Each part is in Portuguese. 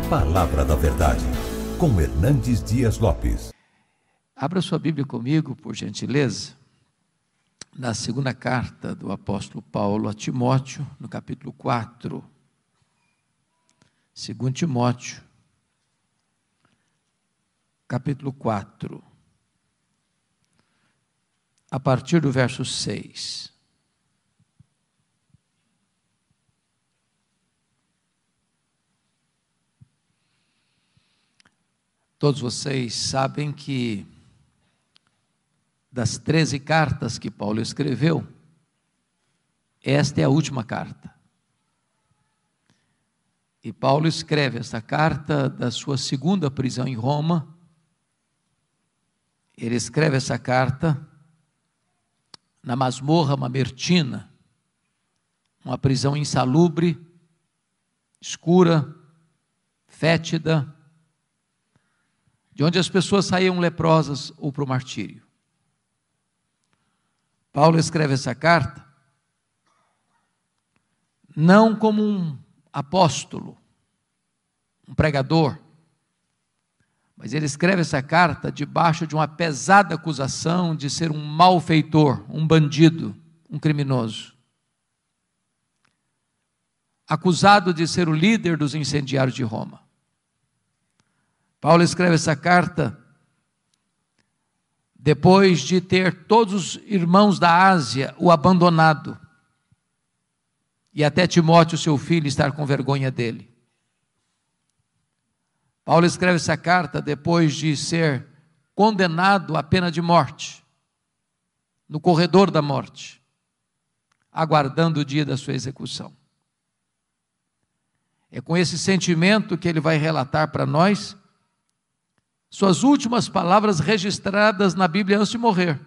Palavra da Verdade, com Hernandes Dias Lopes. Abra sua Bíblia comigo, por gentileza, na segunda carta do apóstolo Paulo a Timóteo, no capítulo 4. 2 Timóteo, capítulo 4, a partir do verso 6. Todos vocês sabem que das 13 cartas que Paulo escreveu, esta é a última carta. E Paulo escreve esta carta da sua segunda prisão em Roma. Ele escreve essa carta na masmorra mamertina, uma prisão insalubre, escura, fétida, de onde as pessoas saíam leprosas ou para o martírio. Paulo escreve essa carta não como um apóstolo, um pregador, mas ele escreve essa carta debaixo de uma pesada acusação de ser um malfeitor, um bandido, um criminoso. Acusado de ser o líder dos incendiários de Roma. Paulo escreve essa carta depois de ter todos os irmãos da Ásia o abandonado, e até Timóteo, seu filho, estar com vergonha dele. Paulo escreve essa carta depois de ser condenado à pena de morte, no corredor da morte, aguardando o dia da sua execução. É com esse sentimento que ele vai relatar para nós suas últimas palavras registradas na Bíblia antes de morrer.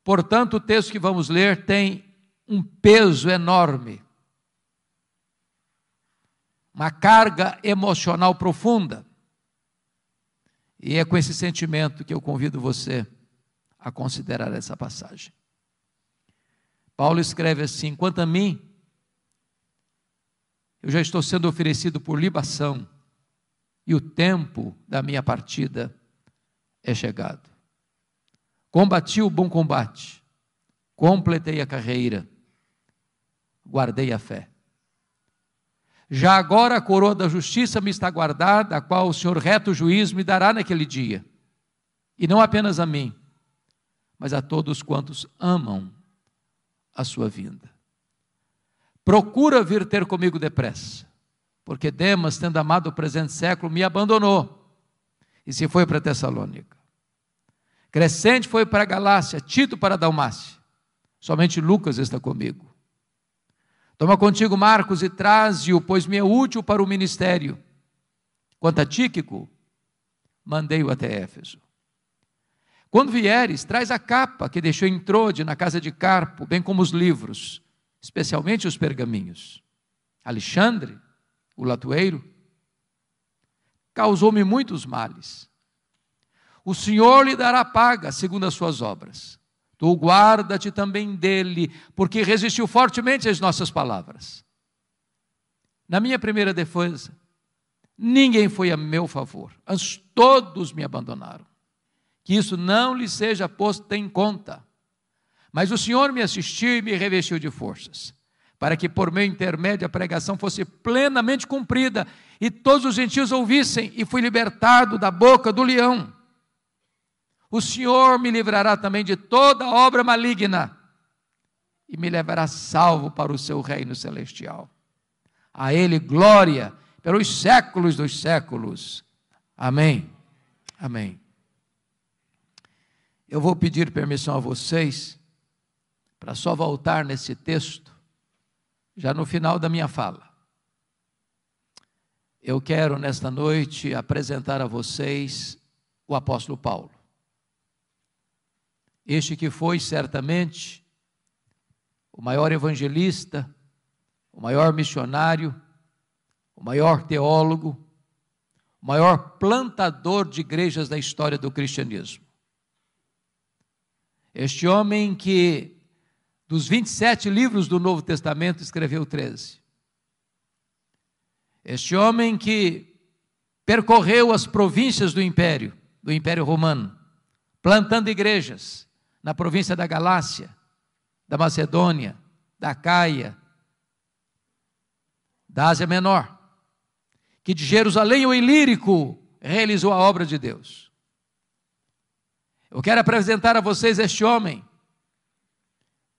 Portanto, o texto que vamos ler tem um peso enorme, uma carga emocional profunda. E é com esse sentimento que eu convido você a considerar essa passagem. Paulo escreve assim: quanto a mim, eu já estou sendo oferecido por libação, e o tempo da minha partida é chegado. Combati o bom combate, completei a carreira, guardei a fé. Já agora a coroa da justiça me está guardada, a qual o Senhor reto juiz me dará naquele dia, e não apenas a mim, mas a todos quantos amam a sua vinda. Procura vir ter comigo depressa, porque Demas, tendo amado o presente século, me abandonou e se foi para Tessalônica. Crescente foi para a Galácia, Tito para a Dalmácia. Somente Lucas está comigo. Toma contigo Marcos e traze-o, pois me é útil para o ministério. Quanto a Tíquico, mandei-o até Éfeso. Quando vieres, traz a capa que deixou em Trode, na casa de Carpo, bem como os livros, especialmente os pergaminhos. Alexandre, o latoeiro, causou-me muitos males. O Senhor lhe dará paga segundo as suas obras. Tu guarda-te também dele, porque resistiu fortemente às nossas palavras. Na minha primeira defesa, ninguém foi a meu favor, antes todos me abandonaram. Que isso não lhe seja posto em conta. Mas o Senhor me assistiu e me revestiu de forças, para que por meu intermédio a pregação fosse plenamente cumprida, e todos os gentios ouvissem, e fui libertado da boca do leão. O Senhor me livrará também de toda obra maligna, e me levará salvo para o seu reino celestial. A Ele glória pelos séculos dos séculos. Amém. Amém. Eu vou pedir permissão a vocês, para só voltar nesse texto, já no final da minha fala. Eu quero nesta noite apresentar a vocês o apóstolo Paulo. Este que foi certamente o maior evangelista, o maior missionário, o maior teólogo, o maior plantador de igrejas da história do cristianismo. Este homem que, dos 27 livros do Novo Testamento, escreveu 13. Este homem que percorreu as províncias do Império Romano, plantando igrejas na província da Galácia, da Macedônia, da Acaia, da Ásia Menor, que de Jerusalém ao Ilírico realizou a obra de Deus. Eu quero apresentar a vocês este homem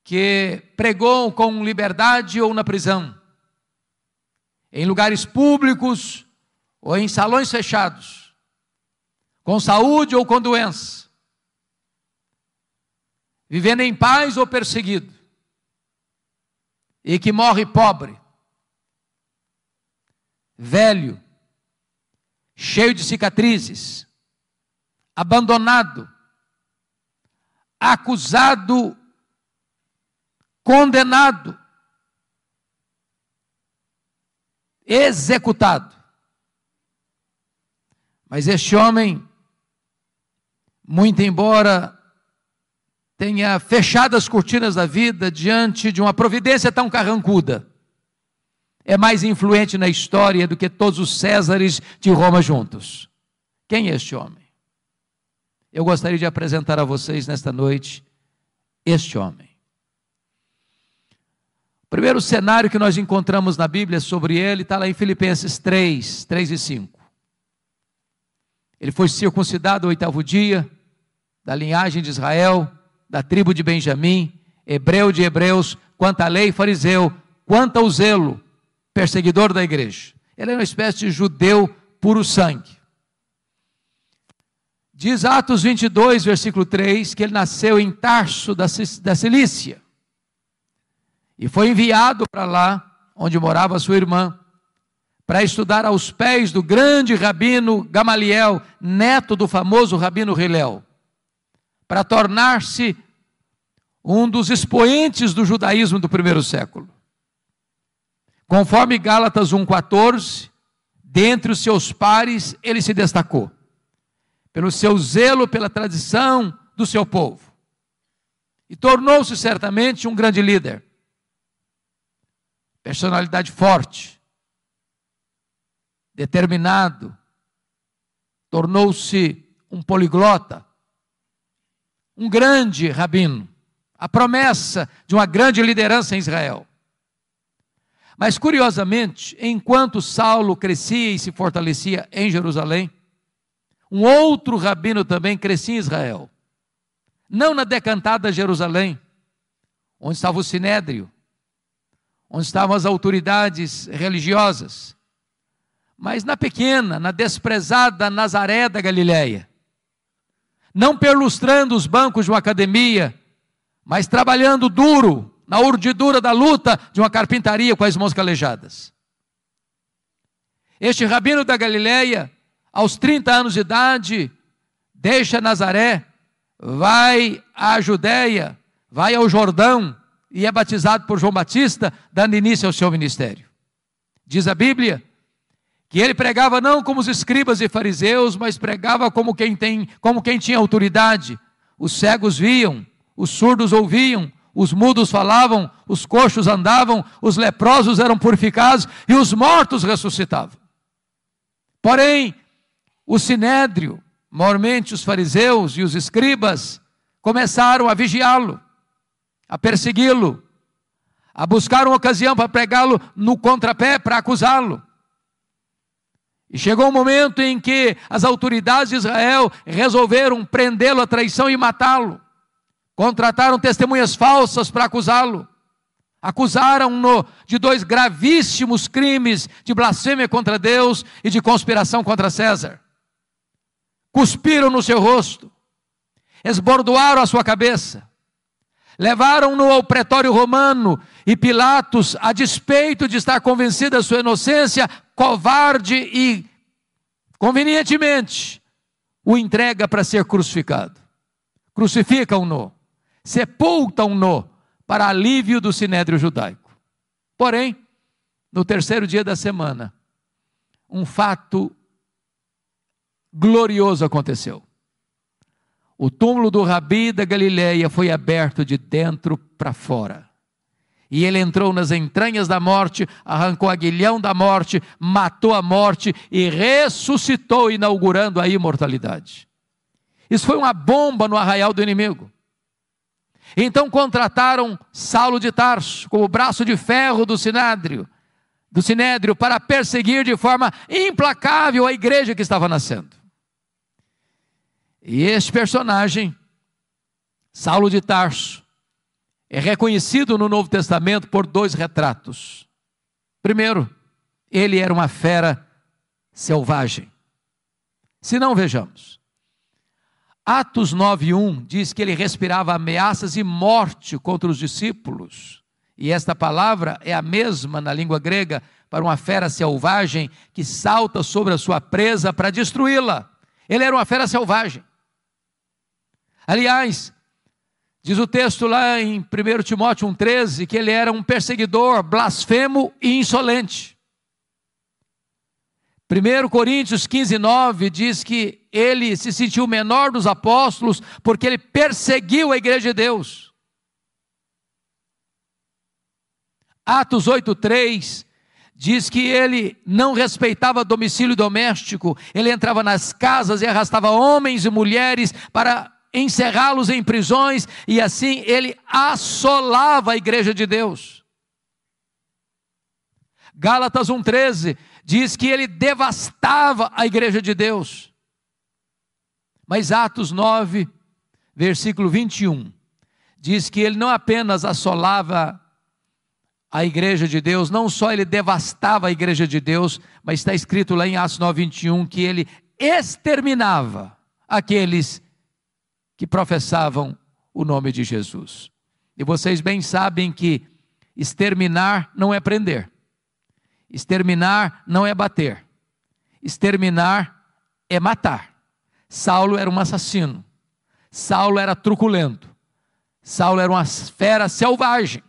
que pregou com liberdade ou na prisão, em lugares públicos ou em salões fechados, com saúde ou com doença, vivendo em paz ou perseguido, e que morre pobre, velho, cheio de cicatrizes, abandonado, acusado, condenado, executado. Mas este homem, muito embora tenha fechado as cortinas da vida diante de uma providência tão carrancuda, é mais influente na história do que todos os Césares de Roma juntos. Quem é este homem? Eu gostaria de apresentar a vocês nesta noite este homem. O primeiro cenário que nós encontramos na Bíblia sobre ele está lá em Filipenses 3 e 5. Ele foi circuncidado ao 8º dia, da linhagem de Israel, da tribo de Benjamim, hebreu de hebreus, quanto à lei, fariseu, quanto ao zelo, perseguidor da igreja. Ele é uma espécie de judeu puro sangue. Diz Atos 22, versículo 3, que ele nasceu em Tarso da Cilícia e foi enviado para lá, onde morava sua irmã, para estudar aos pés do grande rabino Gamaliel, neto do famoso rabino Hillel, para tornar-se um dos expoentes do judaísmo do primeiro século. Conforme Gálatas 1,14, dentre os seus pares, ele se destacou, pelo seu zelo pela tradição do seu povo, e tornou-se certamente um grande líder, personalidade forte, determinado, tornou-se um poliglota, um grande rabino, a promessa de uma grande liderança em Israel. Mas curiosamente, enquanto Saulo crescia e se fortalecia em Jerusalém, um outro rabino também crescia em Israel, não na decantada Jerusalém, onde estava o Sinédrio, onde estavam as autoridades religiosas, mas na pequena, na desprezada Nazaré da Galileia, não perlustrando os bancos de uma academia, mas trabalhando duro, na urdidura da luta de uma carpintaria com as mãos calejadas. Este rabino da Galileia, aos 30 anos de idade, deixa Nazaré, vai à Judéia, vai ao Jordão e é batizado por João Batista, dando início ao seu ministério. Diz a Bíblia que ele pregava não como os escribas e fariseus, mas pregava como quem tinha autoridade. Os cegos viam, os surdos ouviam, os mudos falavam, os coxos andavam, os leprosos eram purificados e os mortos ressuscitavam. Porém, o Sinédrio, maiormente os fariseus e os escribas, começaram a vigiá-lo, a persegui-lo, a buscar uma ocasião para pregá-lo no contrapé, para acusá-lo. E chegou um momento em que as autoridades de Israel resolveram prendê-lo à traição e matá-lo. Contrataram testemunhas falsas para acusá-lo. Acusaram-no de 2 gravíssimos crimes de blasfêmia contra Deus e de conspiração contra César. Cuspiram no seu rosto, esbordoaram a sua cabeça, levaram-no ao pretório romano e Pilatos, a despeito de estar convencido da sua inocência, covarde e convenientemente, o entrega para ser crucificado. Crucificam-no, sepultam-no para alívio do sinédrio judaico. Porém, no 3º dia da semana, um fato glorioso aconteceu. O túmulo do Rabi da Galileia foi aberto de dentro para fora. E ele entrou nas entranhas da morte, arrancou o aguilhão da morte, matou a morte e ressuscitou, inaugurando a imortalidade. Isso foi uma bomba no arraial do inimigo. Então contrataram Saulo de Tarso como braço de ferro do Sinédrio para perseguir de forma implacável a igreja que estava nascendo. E este personagem, Saulo de Tarso, é reconhecido no Novo Testamento por 2 retratos. Primeiro, ele era uma fera selvagem. Se não, vejamos. Atos 9:1 diz que ele respirava ameaças e morte contra os discípulos. E esta palavra é a mesma na língua grega para uma fera selvagem que salta sobre a sua presa para destruí-la. Ele era uma fera selvagem. Aliás, diz o texto lá em 1 Timóteo 1,13 que ele era um perseguidor, blasfemo e insolente. 1 Coríntios 15:9 diz que ele se sentiu o menor dos apóstolos porque ele perseguiu a igreja de Deus. Atos 8:3 diz que ele não respeitava domicílio doméstico, ele entrava nas casas e arrastava homens e mulheres para encerrá-los em prisões, e assim ele assolava a igreja de Deus. Gálatas 1,13 diz que ele devastava a igreja de Deus. Mas Atos 9, versículo 21, diz que ele não apenas assolava a igreja de Deus, não só ele devastava a igreja de Deus, mas está escrito lá em Atos 9, 21, que ele exterminava aqueles que professavam o nome de Jesus. E vocês bem sabem que exterminar não é prender, exterminar não é bater, exterminar é matar. Saulo era um assassino, Saulo era truculento, Saulo era uma fera selvagem.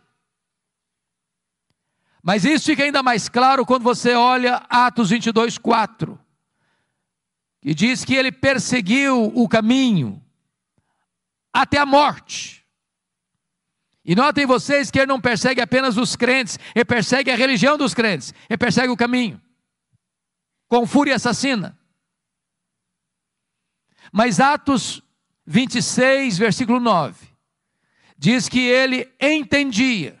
Mas isso fica ainda mais claro quando você olha Atos 22:4, que diz que ele perseguiu o caminho até a morte. E notem vocês que ele não persegue apenas os crentes, ele persegue a religião dos crentes, ele persegue o caminho, com fúria assassina. Mas Atos 26, versículo 9, diz que ele entendia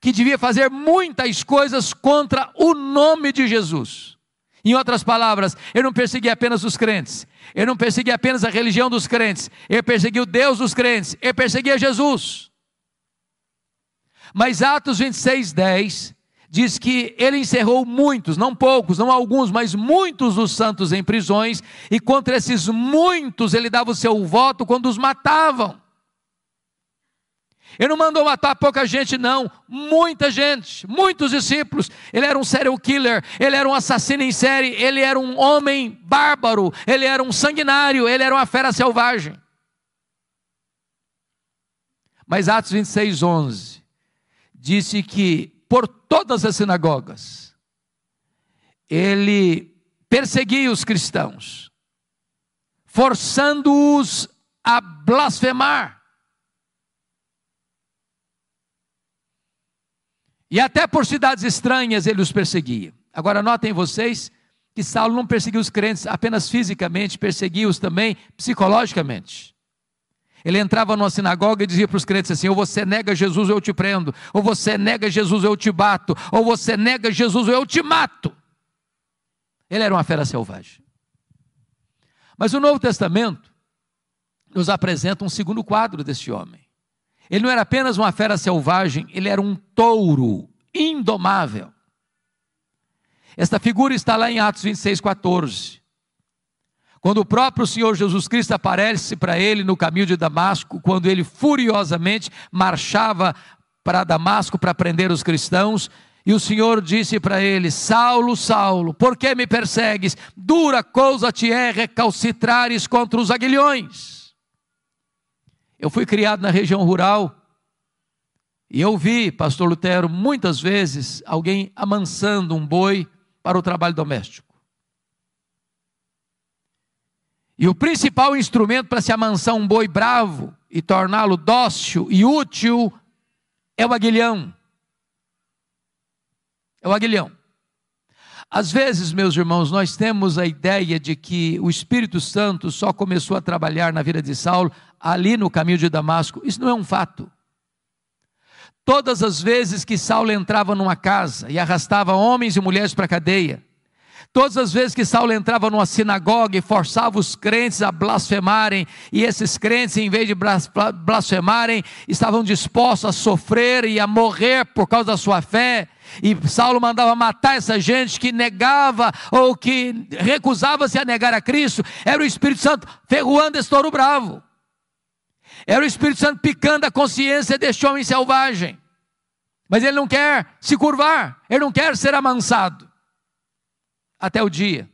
que devia fazer muitas coisas contra o nome de Jesus. Em outras palavras, ele não perseguia apenas os crentes, ele não perseguia apenas a religião dos crentes, ele perseguia o Deus dos crentes, ele perseguia Jesus. Mas Atos 26:10 diz que ele encerrou muitos, não poucos, não alguns, mas muitos dos santos em prisões, e contra esses muitos ele dava o seu voto quando os matavam. Ele não mandou matar pouca gente não, muita gente, muitos discípulos. Ele era um serial killer, ele era um assassino em série, ele era um homem bárbaro, ele era um sanguinário, ele era uma fera selvagem. Mas Atos 26:11 disse que por todas as sinagogas ele perseguia os cristãos, forçando-os a blasfemar. E até por cidades estranhas ele os perseguia. Agora notem vocês que Saulo não perseguia os crentes apenas fisicamente, perseguia-os também psicologicamente. Ele entrava numa sinagoga e dizia para os crentes assim: ou você nega Jesus ou eu te prendo, ou você nega Jesus ou eu te bato, ou você nega Jesus ou eu te mato. Ele era uma fera selvagem. Mas o Novo Testamento nos apresenta um segundo quadro desse homem. Ele não era apenas uma fera selvagem, ele era um touro indomável. Esta figura está lá em Atos 26:14. Quando o próprio Senhor Jesus Cristo aparece para ele no caminho de Damasco, quando ele furiosamente marchava para Damasco para prender os cristãos, e o Senhor disse para ele: Saulo, Saulo, por que me persegues? Dura coisa te é recalcitrares contra os aguilhões. Eu fui criado na região rural, e eu vi, pastor Lutero, muitas vezes alguém amansando um boi para o trabalho doméstico. E o principal instrumento para se amansar um boi bravo e torná-lo dócil e útil é o aguilhão. é o aguilhão. Às vezes, meus irmãos, nós temos a ideia de que o Espírito Santo só começou a trabalhar na vida de Saulo ali no caminho de Damasco. Isso não é um fato. Todas as vezes que Saulo entrava numa casa e arrastava homens e mulheres para a cadeia, todas as vezes que Saulo entrava numa sinagoga e forçava os crentes a blasfemarem, e esses crentes, em vez de blasfemarem, estavam dispostos a sofrer e a morrer por causa da sua fé, e Saulo mandava matar essa gente que negava ou que recusava-se a negar a Cristo, era o Espírito Santo ferroando esse touro bravo, era o Espírito Santo picando a consciência deste homem selvagem, mas ele não quer se curvar, ele não quer ser amansado. Até o dia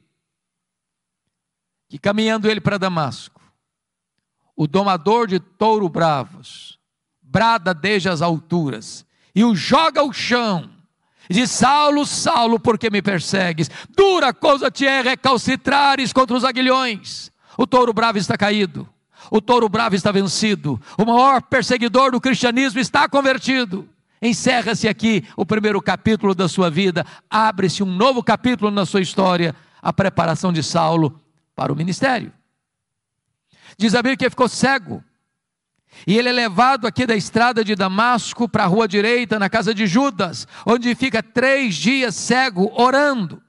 que, caminhando ele para Damasco, o domador de touro bravos brada desde as alturas e o joga ao chão e diz: Saulo, Saulo, por que me persegues? Dura coisa te é recalcitrares contra os aguilhões. O touro bravo está caído, o touro bravo está vencido, o maior perseguidor do cristianismo está convertido. Encerra-se aqui o primeiro capítulo da sua vida, abre-se um novo capítulo na sua história, a preparação de Saulo para o ministério. Diz a Bíblia que ele ficou cego, e ele é levado aqui da estrada de Damasco para a rua direita, na casa de Judas, onde fica 3 dias cego, orando.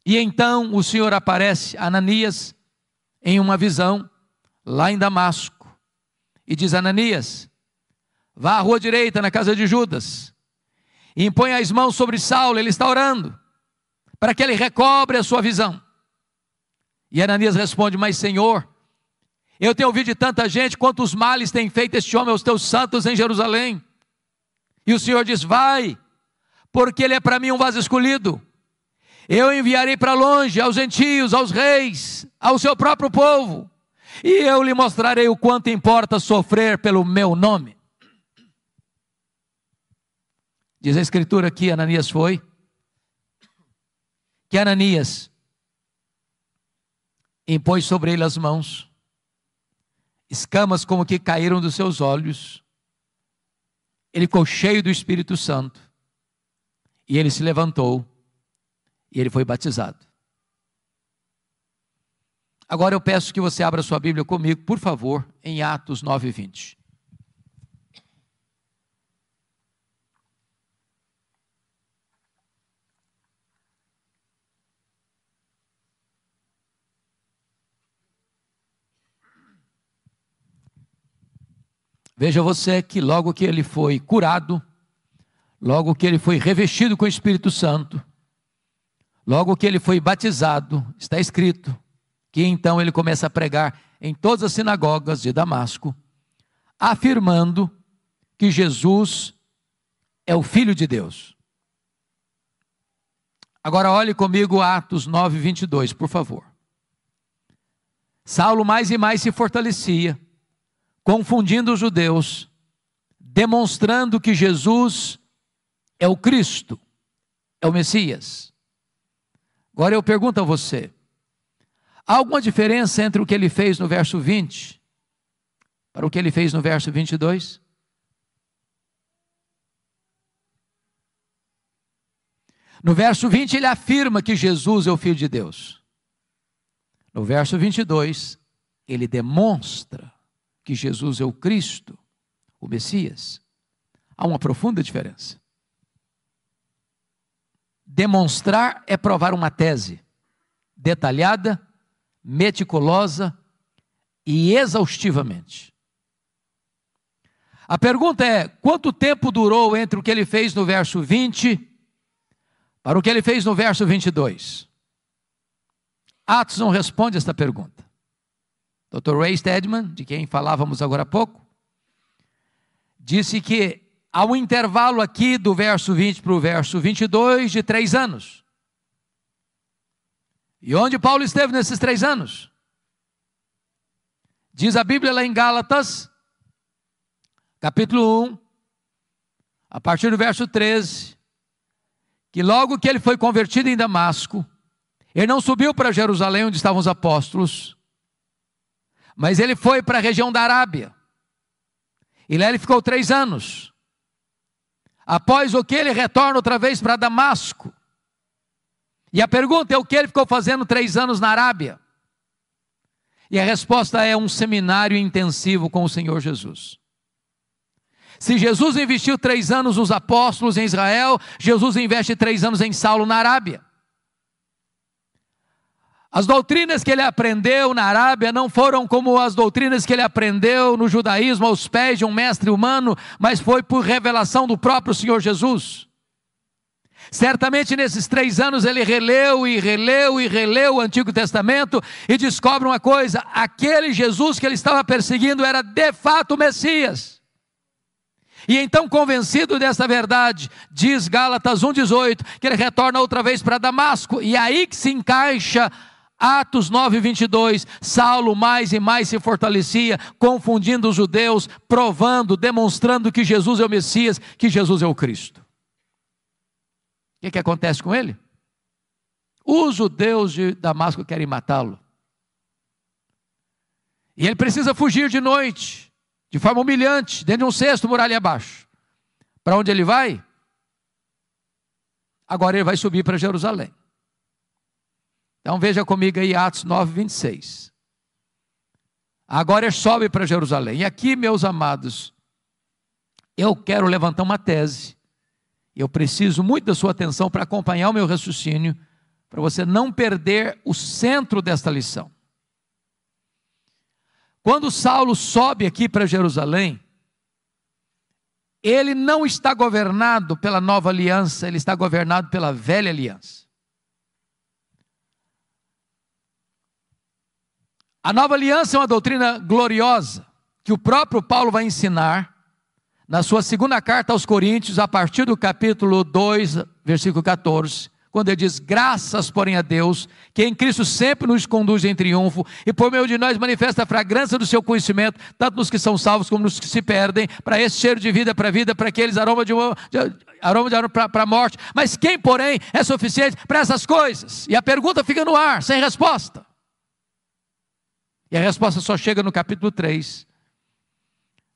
E então o Senhor aparece a Ananias em uma visão, lá em Damasco, e diz: Ananias, vá à rua direita, na casa de Judas, e impõe as mãos sobre Saulo, ele está orando, para que ele recobre a sua visão. E Ananias responde: mas Senhor, eu tenho ouvido de tanta gente quantos males tem feito este homem aos teus santos em Jerusalém. E o Senhor diz: vai, porque ele é para mim um vaso escolhido. Eu enviarei para longe aos gentios, aos reis, ao seu próprio povo, e eu lhe mostrarei o quanto importa sofrer pelo meu nome. Diz a Escritura que Ananias foi, que Ananias impôs sobre ele as mãos, escamas como que caíram dos seus olhos, ele ficou cheio do Espírito Santo, e ele se levantou, e ele foi batizado. Agora eu peço que você abra sua Bíblia comigo, por favor, em Atos 9:20. Veja você que logo que ele foi curado, logo que ele foi revestido com o Espírito Santo, logo que ele foi batizado, está escrito que então ele começa a pregar em todas as sinagogas de Damasco, afirmando que Jesus é o Filho de Deus. Agora olhe comigo Atos 9:22, por favor. Saulo mais e mais se fortalecia, confundindo os judeus, demonstrando que Jesus é o Cristo, é o Messias. Agora eu pergunto a você, há alguma diferença entre o que ele fez no verso 20 para o que ele fez no verso 22? No verso 20 ele afirma que Jesus é o Filho de Deus. No verso 22 ele demonstra que Jesus é o Cristo, o Messias. Há uma profunda diferença. Demonstrar é provar uma tese detalhada, meticulosa e exaustivamente. A pergunta é: quanto tempo durou entre o que ele fez no verso 20 para o que ele fez no verso 22? Atos não responde esta pergunta. Dr. Ray Stedman, de quem falávamos agora há pouco, disse que há um intervalo aqui do verso 20 para o verso 22 de 3 anos. E onde Paulo esteve nesses 3 anos? Diz a Bíblia lá em Gálatas, capítulo 1, a partir do verso 13, que logo que ele foi convertido em Damasco, ele não subiu para Jerusalém onde estavam os apóstolos, mas ele foi para a região da Arábia, e lá ele ficou 3 anos, Após o que ele retorna outra vez para Damasco. E a pergunta é: o que ele ficou fazendo 3 anos na Arábia? E a resposta é: um seminário intensivo com o Senhor Jesus. Se Jesus investiu 3 anos nos apóstolos em Israel, Jesus investe 3 anos em Saulo na Arábia. As doutrinas que ele aprendeu na Arábia não foram como as doutrinas que ele aprendeu no judaísmo aos pés de um mestre humano, mas foi por revelação do próprio Senhor Jesus. Certamente nesses 3 anos ele releu o Antigo Testamento e descobre uma coisa: aquele Jesus que ele estava perseguindo era de fato o Messias. E então, convencido dessa verdade, diz Gálatas 1,18, que ele retorna outra vez para Damasco, e aí que se encaixa Atos 9,22, Saulo mais e mais se fortalecia, confundindo os judeus, provando, demonstrando que Jesus é o Messias, que Jesus é o Cristo. O que acontece com ele? Os judeus de Damasco querem matá-lo. E ele precisa fugir de noite, de forma humilhante, dentro de um cesto, muralha abaixo. Para onde ele vai? Agora ele vai subir para Jerusalém. Então veja comigo aí Atos 9,26. Agora ele sobe para Jerusalém. E aqui, meus amados, eu quero levantar uma tese. Eu preciso muito da sua atenção para acompanhar o meu raciocínio, para você não perder o centro desta lição. Quando Saulo sobe aqui para Jerusalém, ele não está governado pela nova aliança, ele está governado pela velha aliança. A nova aliança é uma doutrina gloriosa, que o próprio Paulo vai ensinar na sua segunda carta aos Coríntios, a partir do capítulo 2, versículo 14, quando ele diz: graças, porém, a Deus, que em Cristo sempre nos conduz em triunfo, e por meio de nós manifesta a fragrância do seu conhecimento, tanto nos que são salvos como nos que se perdem, para esse cheiro de vida para a vida, para aqueles aroma para a morte. Mas quem, porém, é suficiente para essas coisas? E a pergunta fica no ar, sem resposta. E a resposta só chega no capítulo 3,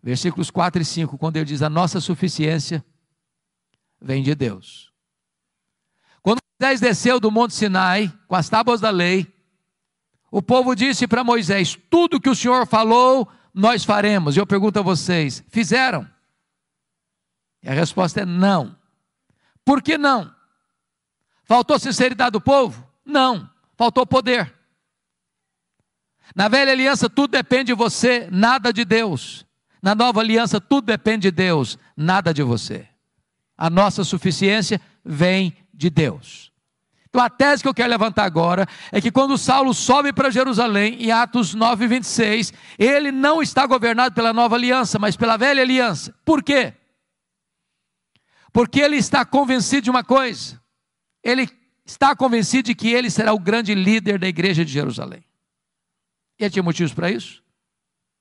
versículos 4 e 5, quando ele diz: a nossa suficiência vem de Deus. Quando Moisés desceu do Monte Sinai, com as tábuas da lei, o povo disse para Moisés: tudo que o Senhor falou, nós faremos. E eu pergunto a vocês: fizeram? E a resposta é não. Por que não? Faltou sinceridade do povo? Não, faltou poder. Na velha aliança tudo depende de você, nada de Deus. Na nova aliança tudo depende de Deus, nada de você. A nossa suficiência vem de Deus. Então a tese que eu quero levantar agora é que quando Saulo sobe para Jerusalém, em Atos 9,26, ele não está governado pela nova aliança, mas pela velha aliança. Por quê? Porque ele está convencido de uma coisa: ele está convencido de que ele será o grande líder da igreja de Jerusalém. E ele tinha motivos para isso?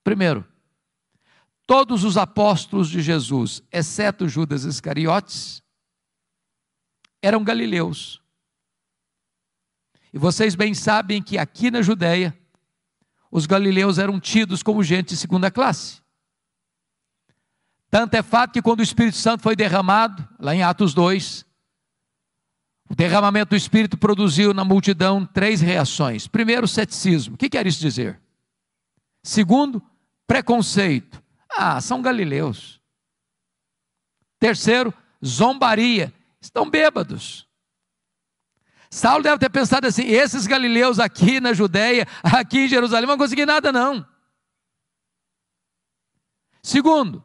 Primeiro, todos os apóstolos de Jesus, exceto Judas Iscariotes, eram galileus. E vocês bem sabem que aqui na Judéia, os galileus eram tidos como gente de segunda classe. Tanto é fato que quando o Espírito Santo foi derramado, lá em Atos 2, o derramamento do Espírito produziu na multidão 3 reações. Primeiro, ceticismo. O que quer isso dizer? Segundo, preconceito. Ah, são galileus. Terceiro, zombaria. Estão bêbados. Saulo deve ter pensado assim: esses galileus aqui na Judéia, aqui em Jerusalém, não vão conseguir nada não. Segundo,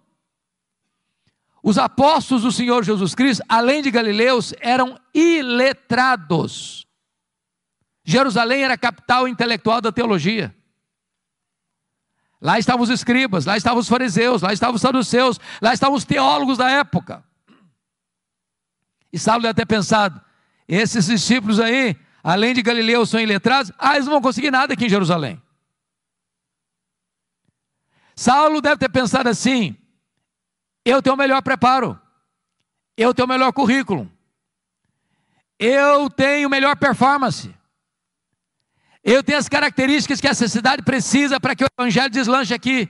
os apóstolos do Senhor Jesus Cristo, além de galileus, eram iletrados. Jerusalém era a capital intelectual da teologia. Lá estavam os escribas, lá estavam os fariseus, lá estavam os saduceus, lá estavam os teólogos da época. E Saulo deve ter pensado: esses discípulos aí, além de galileus, são iletrados, eles não vão conseguir nada aqui em Jerusalém. Saulo deve ter pensado assim: eu tenho o melhor preparo, eu tenho o melhor currículo, eu tenho melhor performance, eu tenho as características que essa cidade precisa para que o evangelho deslanche aqui.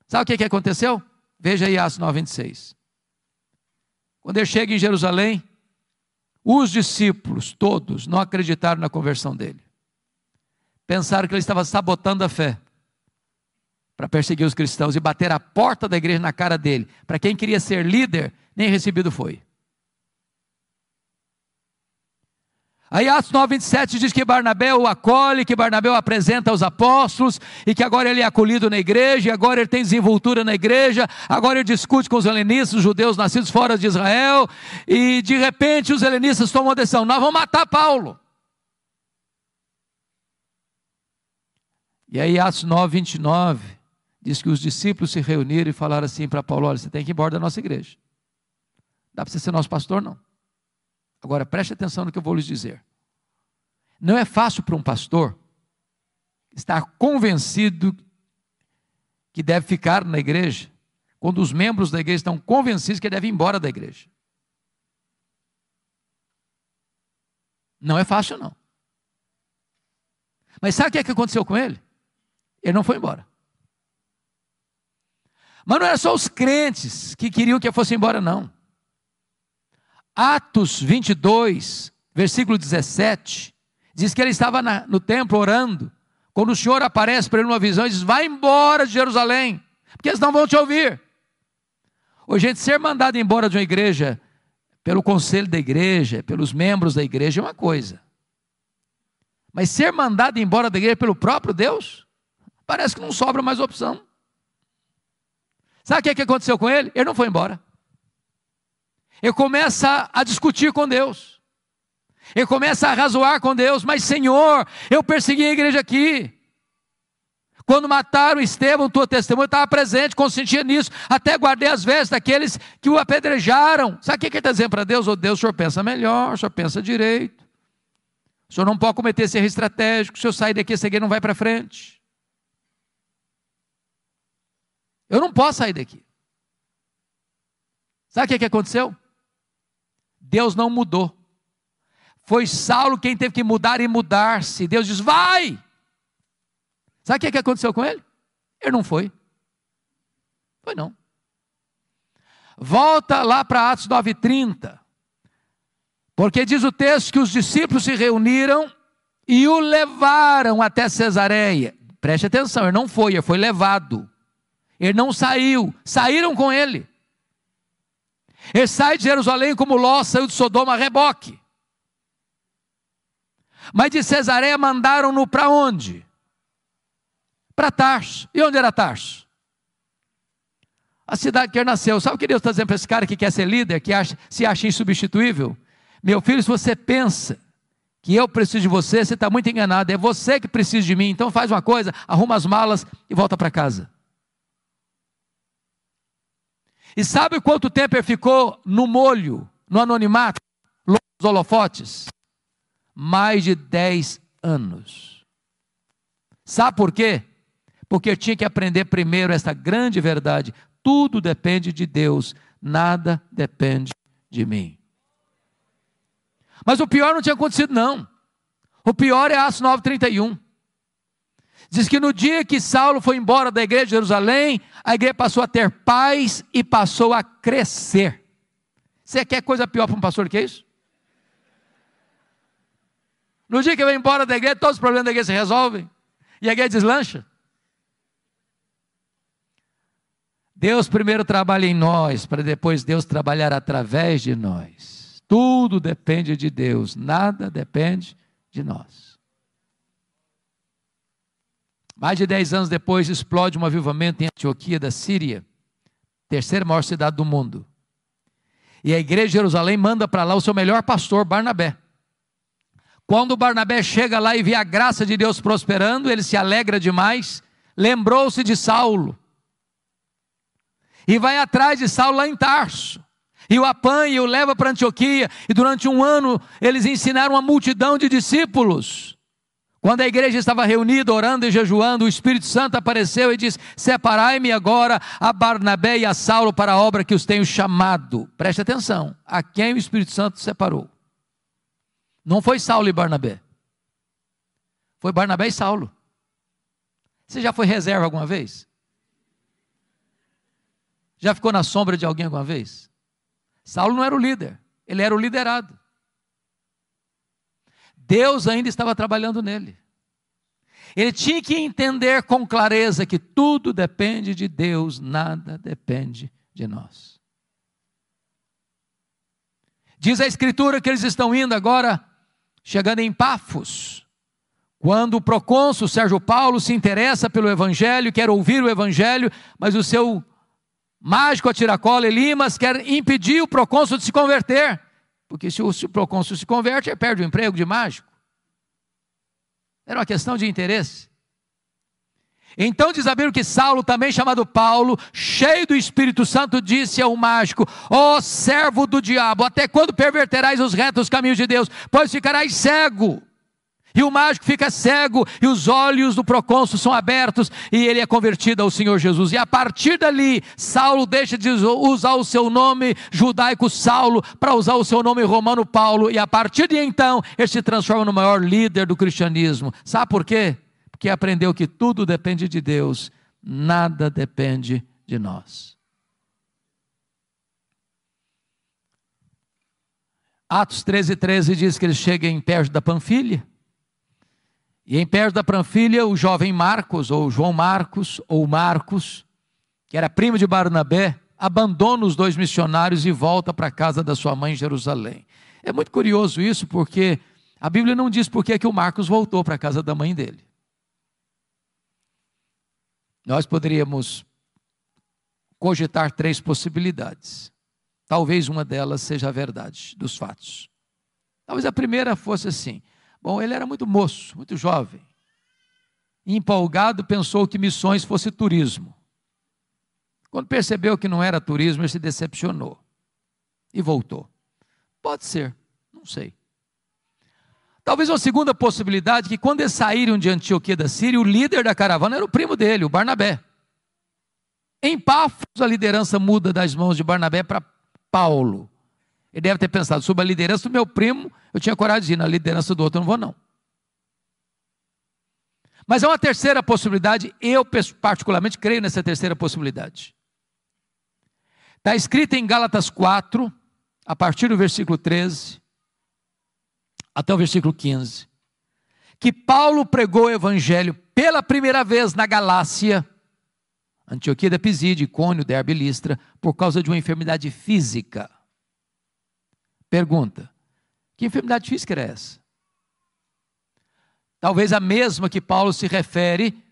Sabe o que aconteceu? Veja aí Atos 9,26. Quando ele chega em Jerusalém, os discípulos todos não acreditaram na conversão dele. Pensaram que ele estava sabotando a fé para perseguir os cristãos e bater a porta da igreja na cara dele. Para quem queria ser líder, nem recebido foi. Aí Atos 9:27 diz que Barnabé o acolhe, que Barnabé o apresenta aos apóstolos, e que agora ele é acolhido na igreja, e agora ele tem desenvoltura na igreja, agora ele discute com os helenistas, os judeus nascidos fora de Israel, e de repente os helenistas tomam uma decisão: nós vamos matar Paulo. E aí Atos 9:29 diz que os discípulos se reuniram e falaram assim para Paulo: olha, você tem que ir embora da nossa igreja, dá para você ser nosso pastor não. Agora preste atenção no que eu vou lhes dizer. Não é fácil para um pastor estar convencido que deve ficar na igreja, quando os membros da igreja estão convencidos que ele deve ir embora da igreja. Não é fácil não. Mas sabe o que aconteceu com ele? Ele não foi embora. Mas não era só os crentes que queriam que ele fosse embora não. Atos 22, versículo 17, diz que ele estava no templo orando, quando o Senhor aparece para ele numa visão e diz: vai embora de Jerusalém, porque eles não vão te ouvir. Hoje, gente, ser mandado embora de uma igreja, pelo conselho da igreja, pelos membros da igreja, é uma coisa. Mas ser mandado embora da igreja pelo próprio Deus, parece que não sobra mais opção. Sabe o que aconteceu com ele? Ele não foi embora. Ele começa a discutir com Deus. Ele começa a razoar com Deus. Mas Senhor, eu persegui a igreja aqui. Quando mataram Estevão, tua testemunha, eu estava presente, consentia nisso. Até guardei as vestes daqueles que o apedrejaram. Sabe o que ele está dizendo para Deus? Ô Deus, o Senhor pensa melhor, o Senhor pensa direito. O Senhor não pode cometer esse erro estratégico. Se eu sair daqui, esse aqui não vai para frente. Eu não posso sair daqui. Sabe o que aconteceu? Deus não mudou. Foi Saulo quem teve que mudar e mudar-se. Deus diz: vai! Sabe o que aconteceu com ele? Ele não foi. Foi não. Volta lá para Atos 9:30. Porque diz o texto que os discípulos se reuniram e o levaram até Cesareia. Preste atenção, ele não foi, ele foi levado. Ele não saiu, saíram com ele. Ele sai de Jerusalém como Ló saiu de Sodoma a reboque. Mas de Cesareia mandaram-no para onde? Para Tarso. E onde era Tarso? A cidade que ele nasceu. Sabe o que Deus está dizendo para esse cara que quer ser líder, que se acha insubstituível? Meu filho, se você pensa que eu preciso de você, você está muito enganado. É você que precisa de mim. Então faz uma coisa, arruma as malas e volta para casa. E sabe quanto tempo ele ficou no molho, no anonimato, longe dos holofotes? Mais de 10 anos. Sabe por quê? Porque eu tinha que aprender primeiro essa grande verdade: tudo depende de Deus, nada depende de mim. Mas o pior não tinha acontecido não. O pior é Atos 9:31. Diz que no dia que Saulo foi embora da igreja de Jerusalém, a igreja passou a ter paz e passou a crescer. Você quer coisa pior para um pastor que isso? No dia que ele vai embora da igreja, todos os problemas da igreja se resolvem. E a igreja deslancha. Deus primeiro trabalha em nós, para depois Deus trabalhar através de nós. Tudo depende de Deus, nada depende de nós. Mais de 10 anos depois, explode um avivamento em Antioquia da Síria, terceira maior cidade do mundo. E a igreja de Jerusalém manda para lá o seu melhor pastor, Barnabé. Quando Barnabé chega lá e vê a graça de Deus prosperando, ele se alegra demais, lembrou-se de Saulo. E vai atrás de Saulo lá em Tarso. E o apanha e o leva para Antioquia. E durante um ano eles ensinaram uma multidão de discípulos. Quando a igreja estava reunida, orando e jejuando, o Espírito Santo apareceu e disse: separai-me agora a Barnabé e a Saulo para a obra que os tenho chamado. Preste atenção, a quem o Espírito Santo separou? Não foi Saulo e Barnabé, foi Barnabé e Saulo. Você já foi reserva alguma vez? Já ficou na sombra de alguém alguma vez? Saulo não era o líder, ele era o liderado. Deus ainda estava trabalhando nele. Ele tinha que entender com clareza que tudo depende de Deus, nada depende de nós. Diz a Escritura que eles estão indo agora, chegando em Pafos, quando o procônsul Sérgio Paulo se interessa pelo Evangelho, quer ouvir o Evangelho, mas o seu mágico a tiracola Elimas quer impedir o procônsul de se converter, porque se o procônsul se converte, ele perde o emprego de mágico. Era uma questão de interesse. Então diz a Bíblia que Saulo, também chamado Paulo, cheio do Espírito Santo, disse ao mágico: ó servo do diabo, até quando perverterás os retos caminhos de Deus? Pois ficarás cego. E o mágico fica cego, e os olhos do procônsul são abertos, e ele é convertido ao Senhor Jesus. E a partir dali, Saulo deixa de usar o seu nome judaico Saulo, para usar o seu nome romano Paulo, e a partir de então, ele se transforma no maior líder do cristianismo. Sabe por quê? Porque aprendeu que tudo depende de Deus, nada depende de nós. Atos 13:13 diz que ele chega em Perge da Panfilha. E em Perge da Panfilha, o jovem Marcos, ou João Marcos, ou Marcos, que era primo de Barnabé, abandona os dois missionários e volta para a casa da sua mãe em Jerusalém. É muito curioso isso, porque a Bíblia não diz por que o Marcos voltou para a casa da mãe dele. Nós poderíamos cogitar 3 possibilidades. Talvez uma delas seja a verdade dos fatos. Talvez a primeira fosse assim: bom, ele era muito moço, muito jovem. Empolgado, pensou que missões fosse turismo. Quando percebeu que não era turismo, ele se decepcionou e voltou. Pode ser, não sei. Talvez uma segunda possibilidade, que quando eles saíram de Antioquia da Síria, o líder da caravana era o primo dele, o Barnabé. Em Pafos, a liderança muda das mãos de Barnabé para Paulo. Ele deve ter pensado: sob a liderança do meu primo, eu tinha coragem de ir, na liderança do outro eu não vou não. Mas há uma terceira possibilidade, eu particularmente creio nessa terceira possibilidade. Está escrito em Gálatas 4, a partir do versículo 13, até o versículo 15, que Paulo pregou o evangelho pela primeira vez na Galácia, Antioquia da Pisídia, Icônio, Derbe e Listra, por causa de uma enfermidade física. Pergunta: que enfermidade física era essa? Talvez a mesma que Paulo se refere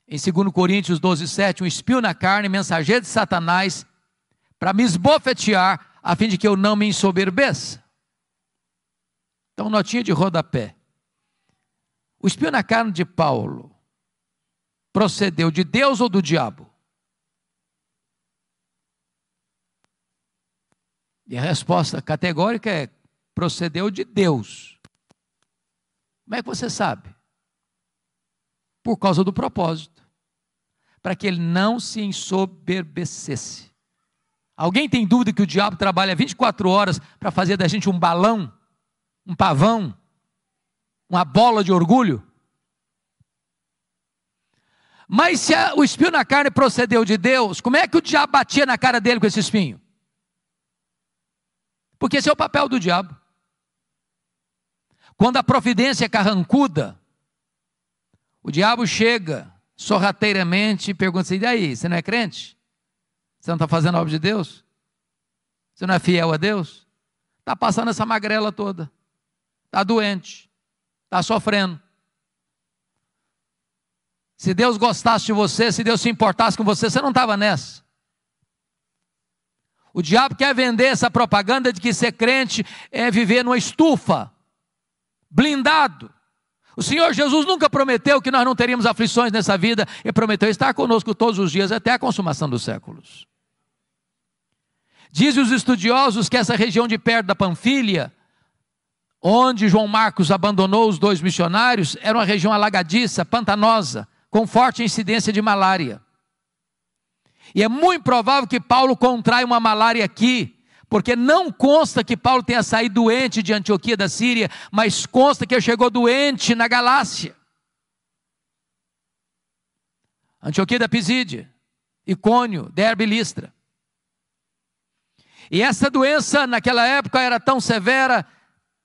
em 2 Coríntios 12:7, um espinho na carne, mensageiro de Satanás, para me esbofetear, a fim de que eu não me ensoberbeça. Então, notinha de rodapé: o espinho na carne de Paulo procedeu de Deus ou do diabo? E a resposta categórica é: procedeu de Deus. Como é que você sabe? Por causa do propósito, para que ele não se ensoberbecesse. Alguém tem dúvida que o diabo trabalha 24 horas para fazer da gente um balão, um pavão, uma bola de orgulho? Mas se o espinho na carne procedeu de Deus, como é que o diabo batia na cara dele com esse espinho? Porque esse é o papel do diabo. Quando a providência é carrancuda, o diabo chega sorrateiramente e pergunta assim: e aí, você não é crente? Você não está fazendo a obra de Deus? Você não é fiel a Deus? Está passando essa magrela toda, está doente, está sofrendo. Se Deus gostasse de você, se Deus se importasse com você, você não estava nessa. O diabo quer vender essa propaganda de que ser crente é viver numa estufa, blindado. O Senhor Jesus nunca prometeu que nós não teríamos aflições nessa vida. Ele prometeu estar conosco todos os dias até a consumação dos séculos. Dizem os estudiosos que essa região de perto da Panfilha, onde João Marcos abandonou os dois missionários, era uma região alagadiça, pantanosa, com forte incidência de malária. E é muito provável que Paulo contraia uma malária aqui, porque não consta que Paulo tenha saído doente de Antioquia da Síria, mas consta que ele chegou doente na Galácia. Antioquia da Pisídia, Icônio, Derbe e Listra. E essa doença naquela época era tão severa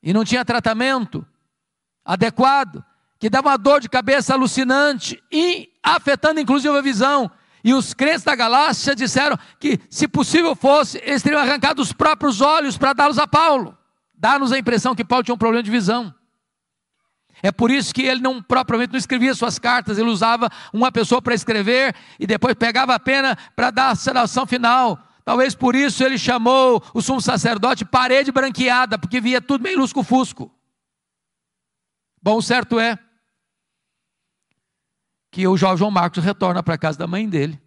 e não tinha tratamento adequado, que dava uma dor de cabeça alucinante e afetando inclusive a visão. E os crentes da Galácia disseram que, se possível fosse, eles teriam arrancado os próprios olhos para dá-los a Paulo. Dá-nos a impressão que Paulo tinha um problema de visão. É por isso que ele propriamente não escrevia suas cartas, ele usava uma pessoa para escrever e depois pegava a pena para dar a sanação final. Talvez por isso ele chamou o sumo sacerdote parede branqueada, porque via tudo meio lusco-fusco. Bom, o certo é que o João Marcos retorna para a casa da mãe dele,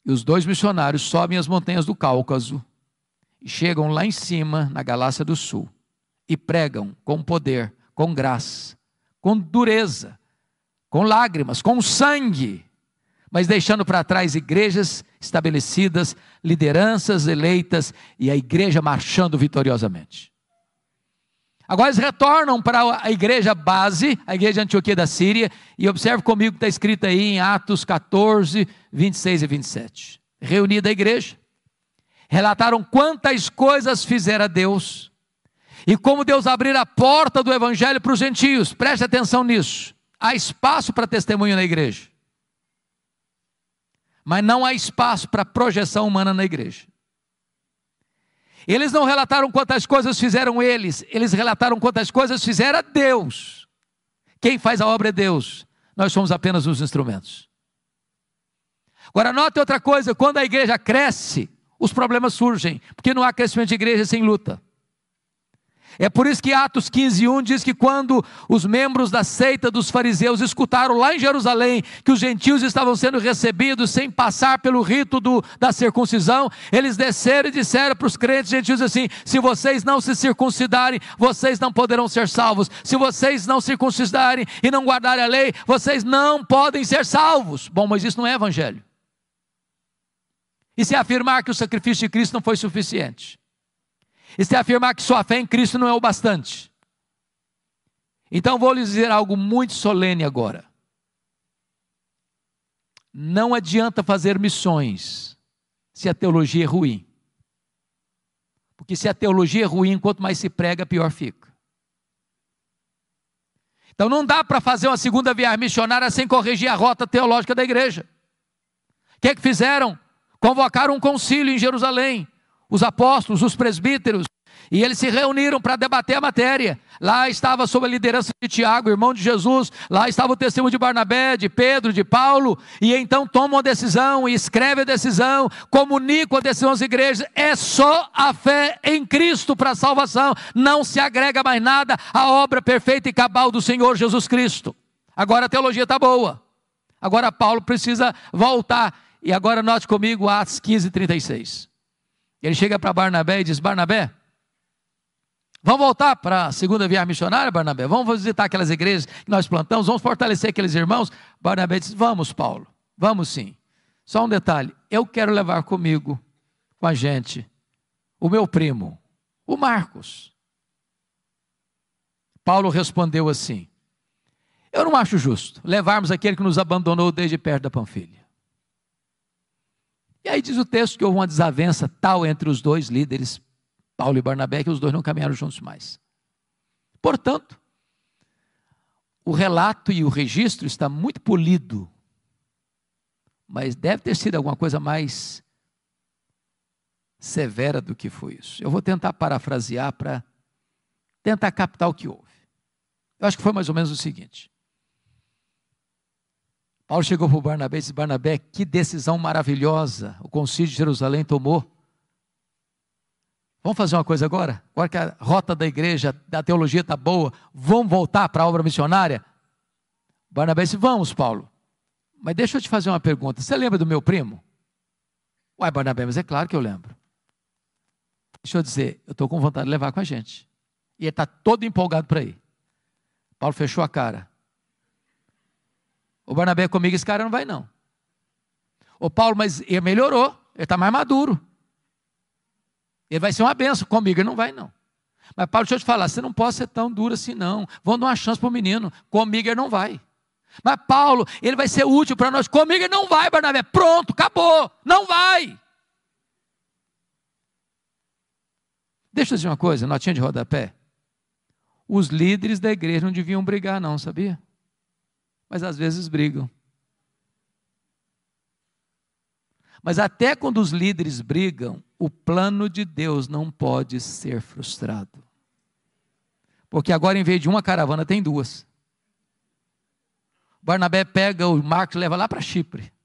e os dois missionários sobem as montanhas do Cáucaso, e chegam lá em cima, na Galácia do Sul, e pregam com poder, com graça, com dureza, com lágrimas, com sangue, mas deixando para trás igrejas estabelecidas, lideranças eleitas, e a igreja marchando vitoriosamente. Agora eles retornam para a igreja base, a igreja de Antioquia da Síria, e observe comigo que está escrito aí em Atos 14, 26 e 27. Reunida a igreja, relataram quantas coisas fizera Deus, e como Deus abrira a porta do evangelho para os gentios. Preste atenção nisso. Há espaço para testemunho na igreja, mas não há espaço para projeção humana na igreja. Eles não relataram quantas coisas fizeram eles relataram quantas coisas fizera Deus. Quem faz a obra é Deus, nós somos apenas os instrumentos. Agora note outra coisa, quando a igreja cresce, os problemas surgem, porque não há crescimento de igreja sem luta. É por isso que Atos 15:1 diz que quando os membros da seita dos fariseus escutaram lá em Jerusalém que os gentios estavam sendo recebidos sem passar pelo rito da circuncisão, eles desceram e disseram para os crentes gentios assim: se vocês não se circuncidarem, vocês não poderão ser salvos. Se vocês não circuncidarem e não guardarem a lei, vocês não podem ser salvos. Bom, mas isso não é evangelho. Isso é afirmar que o sacrifício de Cristo não foi suficiente. Isso é afirmar que sua fé em Cristo não é o bastante. Então vou lhes dizer algo muito solene agora. Não adianta fazer missões se a teologia é ruim. Porque se a teologia é ruim, quanto mais se prega, pior fica. Então não dá para fazer uma segunda viagem missionária sem corrigir a rota teológica da igreja. O que fizeram? Convocaram um concílio em Jerusalém. Os apóstolos, os presbíteros, e eles se reuniram para debater a matéria. Lá estava sob a liderança de Tiago, irmão de Jesus, lá estava o testemunho de Barnabé, de Pedro, de Paulo, e então tomam a decisão, e escrevem a decisão, comunicam a decisão às igrejas. É só a fé em Cristo para a salvação, não se agrega mais nada à obra perfeita e cabal do Senhor Jesus Cristo. Agora a teologia está boa, agora Paulo precisa voltar, e agora note comigo Atos 15:36. Ele chega para Barnabé e diz: Barnabé, vamos voltar para a segunda viagem missionária, Barnabé? Vamos visitar aquelas igrejas que nós plantamos, vamos fortalecer aqueles irmãos? Barnabé diz: vamos, Paulo, vamos sim. Só um detalhe, eu quero levar comigo, com a gente, o meu primo, o Marcos. Paulo respondeu assim: eu não acho justo levarmos aquele que nos abandonou desde perto da Panfilha. E aí diz o texto que houve uma desavença tal entre os dois líderes, Paulo e Barnabé, que os dois não caminharam juntos mais. Portanto, o relato e o registro está muito polido, mas deve ter sido alguma coisa mais severa do que foi isso. Eu vou tentar parafrasear para tentar captar o que houve. Eu acho que foi mais ou menos o seguinte: Paulo chegou para o Barnabé e disse: Barnabé, que decisão maravilhosa o concílio de Jerusalém tomou. Vamos fazer uma coisa agora? Agora que a rota da igreja, da teologia está boa, vamos voltar para a obra missionária? Barnabé disse: vamos, Paulo. Mas deixa eu te fazer uma pergunta. Você lembra do meu primo? Uai, Barnabé, mas é claro que eu lembro. Deixa eu dizer, eu estou com vontade de levar com a gente. E ele está todo empolgado para ir. Paulo fechou a cara. O Barnabé comigo, esse cara não vai não. Ô Paulo, mas ele melhorou, ele está mais maduro. Ele vai ser uma benção, comigo ele não vai não. Mas Paulo, deixa eu te falar, você não pode ser tão duro assim não. Vamos dar uma chance para o menino, comigo ele não vai. Mas Paulo, ele vai ser útil para nós, comigo ele não vai, Barnabé. Pronto, acabou, não vai. Deixa eu dizer uma coisa, notinha de rodapé. Os líderes da igreja não deviam brigar não, sabia? Mas às vezes brigam. Mas até quando os líderes brigam, o plano de Deus não pode ser frustrado. Porque agora, em vez de uma caravana, tem duas. Barnabé pega o Marcos e leva lá para Chipre.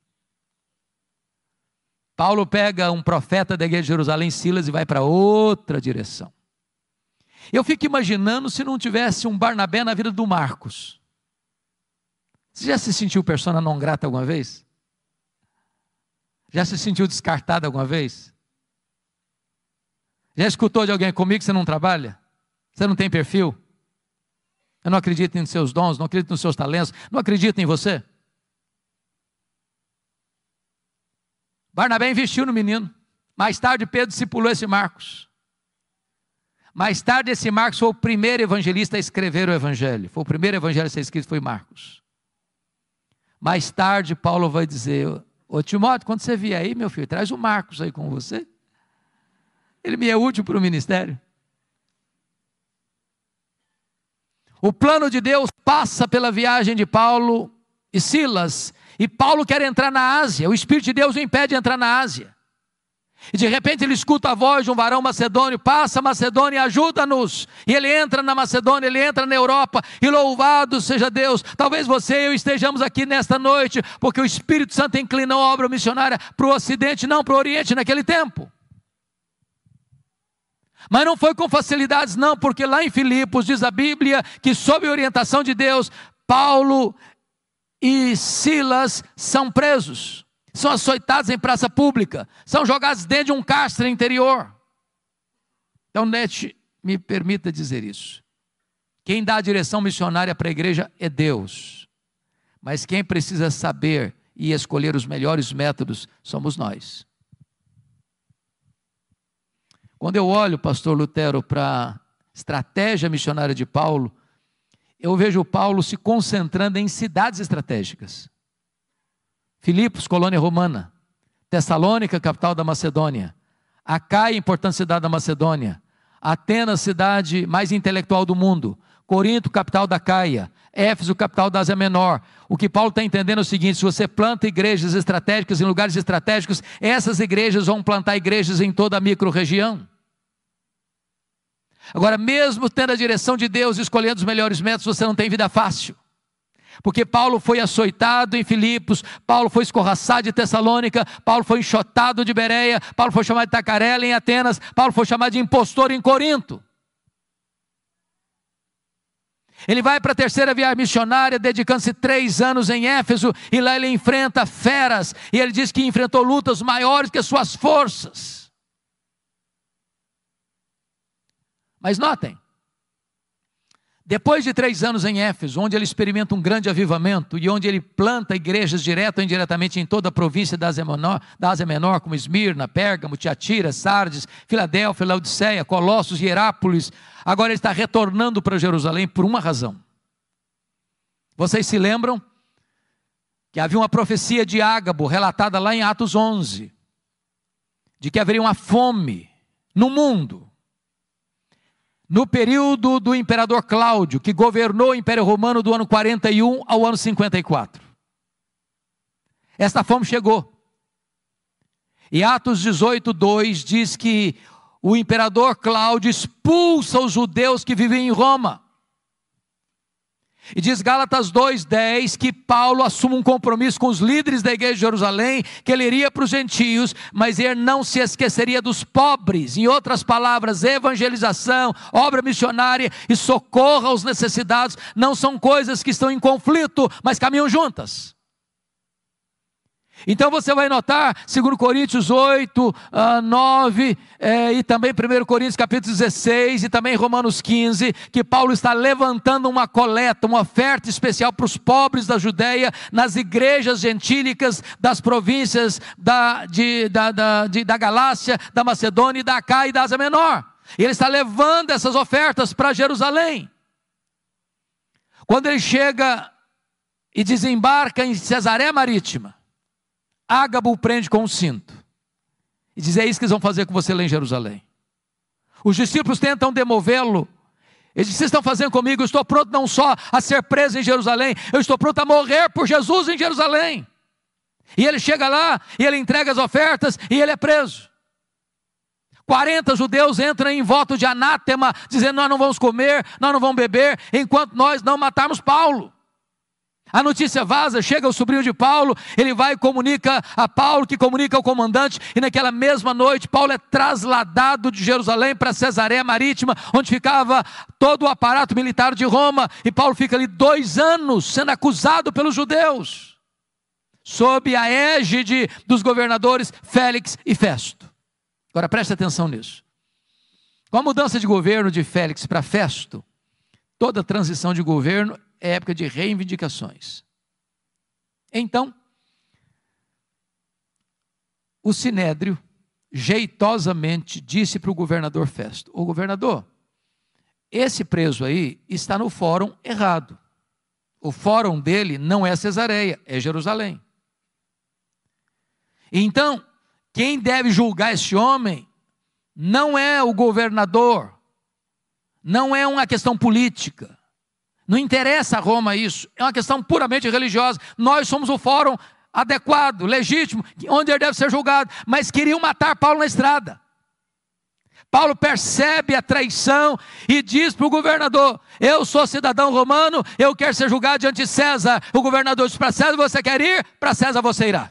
Paulo pega um profeta da igreja de Jerusalém, Silas, e vai para outra direção. Eu fico imaginando se não tivesse um Barnabé na vida do Marcos. Você já se sentiu persona não grata alguma vez? Já se sentiu descartado alguma vez? Já escutou de alguém comigo que você não trabalha? Você não tem perfil? Eu não acredito nos seus dons, não acredito nos seus talentos, não acredito em você? Barnabé investiu no menino. Mais tarde Pedro discipulou esse Marcos. Mais tarde esse Marcos foi o primeiro evangelista a escrever o evangelho. Foi o primeiro evangelho a ser escrito, foi Marcos. Mais tarde Paulo vai dizer: ô Timóteo, quando você vier aí, meu filho, traz o Marcos aí com você. Ele me é útil para o ministério. O plano de Deus passa pela viagem de Paulo e Silas. E Paulo quer entrar na Ásia. O Espírito de Deus o impede de entrar na Ásia. E de repente ele escuta a voz de um varão macedônio: passa Macedônia, ajuda-nos. E ele entra na Macedônia, ele entra na Europa. E louvado seja Deus. Talvez você e eu estejamos aqui nesta noite porque o Espírito Santo inclinou a obra missionária para o Ocidente, não para o Oriente naquele tempo. Mas não foi com facilidades não, porque lá em Filipos diz a Bíblia que sob a orientação de Deus, Paulo e Silas são presos, são açoitados em praça pública, são jogados dentro de um cárcere interior. Então, me permita dizer isso. Quem dá a direção missionária para a igreja é Deus, mas quem precisa saber e escolher os melhores métodos somos nós. Quando eu olho, pastor Lutero, para a estratégia missionária de Paulo, eu vejo Paulo se concentrando em cidades estratégicas. Filipos, colônia romana. Tessalônica, capital da Macedônia. Acaia, importante cidade da Macedônia. Atenas, cidade mais intelectual do mundo. Corinto, capital da Caia. Éfeso, capital da Ásia Menor. O que Paulo está entendendo é o seguinte: se você planta igrejas estratégicas em lugares estratégicos, essas igrejas vão plantar igrejas em toda a micro-região. Agora, mesmo tendo a direção de Deus, escolhendo os melhores métodos, você não tem vida fácil. Porque Paulo foi açoitado em Filipos, Paulo foi escorraçado de Tessalônica, Paulo foi enxotado de Bereia, Paulo foi chamado de tacarela em Atenas, Paulo foi chamado de impostor em Corinto. Ele vai para a terceira viagem missionária, dedicando-se 3 anos em Éfeso, e lá ele enfrenta feras, e ele diz que enfrentou lutas maiores que as suas forças. Mas notem, depois de 3 anos em Éfeso, onde ele experimenta um grande avivamento, e onde ele planta igrejas direto ou indiretamente em toda a província da Ásia Menor, como Esmirna, Pérgamo, Tiatira, Sardes, Filadélfia, Laodiceia, Colossos e Herápolis, agora ele está retornando para Jerusalém por uma razão. Vocês se lembram que havia uma profecia de Ágabo, relatada lá em Atos 11, de que haveria uma fome no mundo, no período do imperador Cláudio, que governou o Império Romano do ano 41 ao ano 54. Esta fome chegou. E Atos 18:2 diz que o imperador Cláudio expulsa os judeus que viviam em Roma. E diz Gálatas 2:10 que Paulo assume um compromisso com os líderes da igreja de Jerusalém, que ele iria para os gentios, mas ele não se esqueceria dos pobres. Em outras palavras, evangelização, obra missionária e socorro aos necessitados não são coisas que estão em conflito, mas caminham juntas. Então você vai notar, 2 Coríntios 8, 9, e também 1 Coríntios capítulo 16, e também Romanos 15, que Paulo está levantando uma coleta, uma oferta especial para os pobres da Judeia, nas igrejas gentílicas das províncias da Galácia, da Macedônia, e da Acaia e da Ásia Menor. E ele está levando essas ofertas para Jerusalém. Quando ele chega e desembarca em Cesareia Marítima, Ágabo o prende com um cinto e diz: é isso que eles vão fazer com você lá em Jerusalém. Os discípulos tentam demovê-lo. Ele diz: vocês estão fazendo comigo? Eu estou pronto não só a ser preso em Jerusalém, eu estou pronto a morrer por Jesus em Jerusalém. E ele chega lá, e ele entrega as ofertas, e ele é preso. 40 judeus entram em voto de anátema, dizendo: nós não vamos comer, nós não vamos beber, enquanto nós não matarmos Paulo. A notícia vaza, chega o sobrinho de Paulo, ele vai e comunica a Paulo, que comunica ao comandante, e naquela mesma noite Paulo é trasladado de Jerusalém para Cesareia Marítima, onde ficava todo o aparato militar de Roma, e Paulo fica ali 2 anos sendo acusado pelos judeus, sob a égide dos governadores Félix e Festo. Agora preste atenção nisso. Com a mudança de governo de Félix para Festo, toda transição de governo é época de reivindicações. Então, o Sinédrio jeitosamente disse para o governador Festo: ô governador, esse preso aí está no fórum errado. O fórum dele não é Cesareia, é Jerusalém. Então, quem deve julgar esse homem não é o governador, não é uma questão política, não interessa a Roma isso, é uma questão puramente religiosa. Nós somos o fórum adequado, legítimo, onde ele deve ser julgado, mas queriam matar Paulo na estrada. Paulo percebe a traição e diz para o governador: eu sou cidadão romano, eu quero ser julgado diante de César. O governador diz: para César você quer ir? Para César você irá.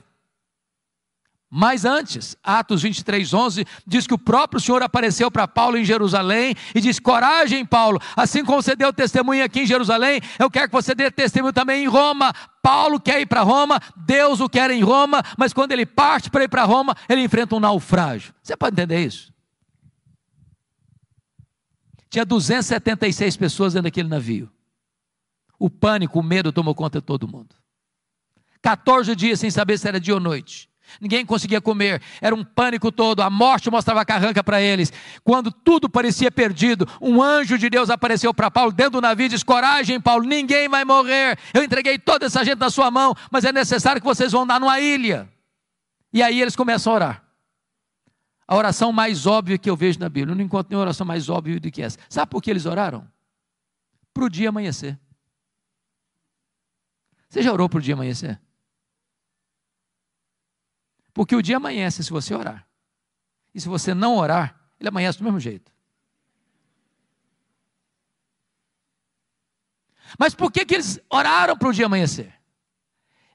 Mas antes, Atos 23:11, diz que o próprio Senhor apareceu para Paulo em Jerusalém e disse: coragem, Paulo, assim como você deu testemunho aqui em Jerusalém, eu quero que você dê testemunho também em Roma. Paulo quer ir para Roma, Deus o quer em Roma, mas quando ele parte para ir para Roma, ele enfrenta um naufrágio. Você pode entender isso? Tinha 276 pessoas dentro daquele navio. O pânico, o medo tomou conta de todo mundo. 14 dias sem saber se era dia ou noite. Ninguém conseguia comer, era um pânico todo, a morte mostrava a carranca para eles. Quando tudo parecia perdido, um anjo de Deus apareceu para Paulo dentro do navio e disse: coragem, Paulo, ninguém vai morrer, eu entreguei toda essa gente na sua mão, mas é necessário que vocês vão dar numa ilha. E aí eles começam a orar. A oração mais óbvia que eu vejo na Bíblia, eu não encontro nenhuma oração mais óbvia do que essa. Sabe por que eles oraram? Para o dia amanhecer. Você já orou para o dia amanhecer? Porque o dia amanhece se você orar. E se você não orar, ele amanhece do mesmo jeito. Mas por que eles oraram para o dia amanhecer?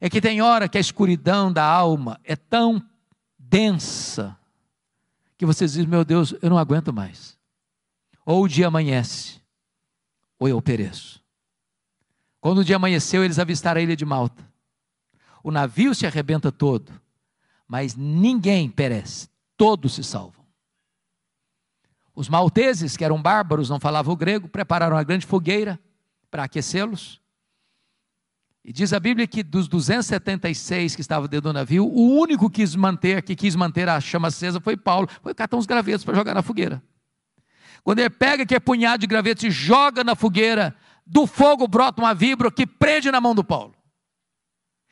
É que tem hora que a escuridão da alma é tão densa, que vocês dizem: meu Deus, eu não aguento mais. Ou o dia amanhece, ou eu pereço. Quando o dia amanheceu, eles avistaram a ilha de Malta. O navio se arrebenta todo, mas ninguém perece, todos se salvam. Os malteses, que eram bárbaros, não falavam o grego, prepararam uma grande fogueira para aquecê-los. E diz a Bíblia que dos 276 que estavam dentro do navio, o único que quis manter a chama acesa foi Paulo. Foi catar uns gravetos para jogar na fogueira. Quando ele pega aquele punhado de gravetos e joga na fogueira, do fogo brota uma víbora que prende na mão do Paulo.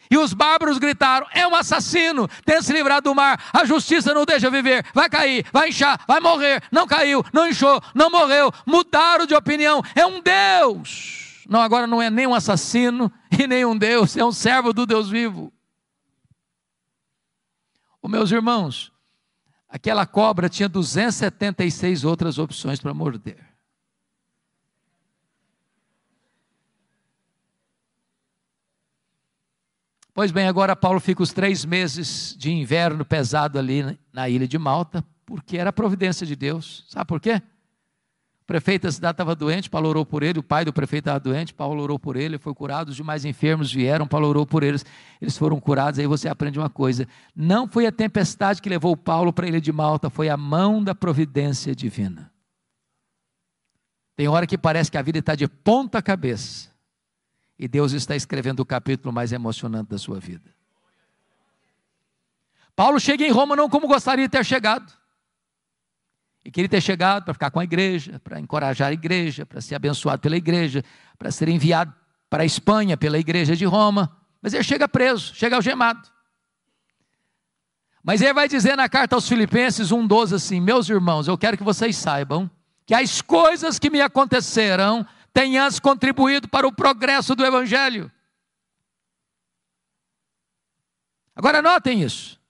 E os bárbaros gritaram: é um assassino, tem se livrado do mar, a justiça não deixa viver, vai cair, vai inchar, vai morrer. Não caiu, não inchou, não morreu, mudaram de opinião, é um Deus. Não, agora não é nem um assassino e nem um Deus, é um servo do Deus vivo. Meus irmãos, aquela cobra tinha 276 outras opções para morder. Pois bem, agora Paulo fica os 3 meses de inverno pesado ali na ilha de Malta, porque era a providência de Deus. Sabe por quê? O prefeito da cidade estava doente, Paulo orou por ele, o pai do prefeito estava doente, Paulo orou por ele, foi curado, os demais enfermos vieram, Paulo orou por eles, eles foram curados. Aí você aprende uma coisa: não foi a tempestade que levou Paulo para a ilha de Malta, foi a mão da providência divina. Tem hora que parece que a vida está de ponta cabeça, e Deus está escrevendo o capítulo mais emocionante da sua vida. Paulo chega em Roma não como gostaria de ter chegado. E queria ter chegado para ficar com a igreja, para encorajar a igreja, para ser abençoado pela igreja, para ser enviado para a Espanha pela igreja de Roma. Mas ele chega preso, chega algemado. Mas ele vai dizer na carta aos Filipenses 1:12 assim: meus irmãos, eu quero que vocês saibam que as coisas que me aconteceram têm antes contribuído para o progresso do Evangelho. Agora notem isso.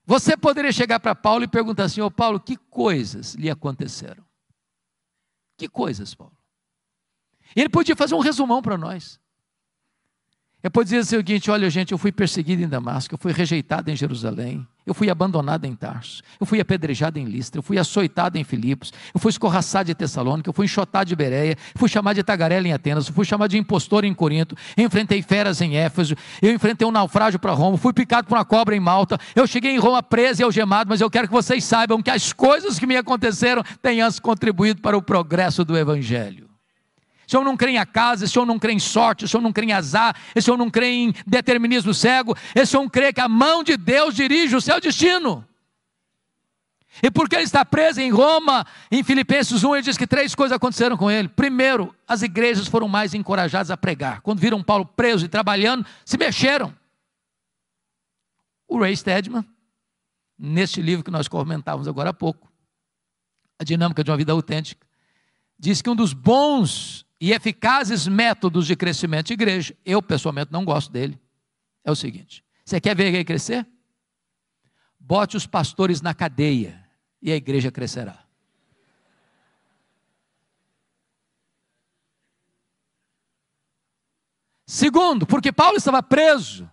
Você poderia chegar para Paulo e perguntar assim: ô Paulo, que coisas lhe aconteceram? Que coisas, Paulo? Ele podia fazer um resumão para nós. Ele podia dizer o seguinte: olha gente, eu fui perseguido em Damasco, eu fui rejeitado em Jerusalém, eu fui abandonado em Tarso, eu fui apedrejado em Listra, eu fui açoitado em Filipos, eu fui escorraçado de Tessalônica, eu fui enxotado de Bereia, fui chamado de tagarela em Atenas, eu fui chamado de impostor em Corinto, eu enfrentei feras em Éfeso, eu enfrentei um naufrágio para Roma, fui picado por uma cobra em Malta, eu cheguei em Roma preso e algemado, mas eu quero que vocês saibam que as coisas que me aconteceram têm antes contribuído para o progresso do Evangelho. Se eu não creio em acaso, se eu não creio em sorte, se eu não creio em azar, se eu não creio em determinismo cego, se eu não creio que a mão de Deus dirige o seu destino. E porque ele está preso em Roma, em Filipenses 1, ele diz que 3 coisas aconteceram com ele. Primeiro, as igrejas foram mais encorajadas a pregar. Quando viram Paulo preso e trabalhando, se mexeram. O Ray Stedman, neste livro que nós comentávamos agora há pouco, A Dinâmica de uma Vida Autêntica, diz que um dos bons e eficazes métodos de crescimento de igreja, eu pessoalmente não gosto dele, é o seguinte: você quer ver a igreja crescer? Bote os pastores na cadeia e a igreja crescerá. Segundo, porque Paulo estava preso,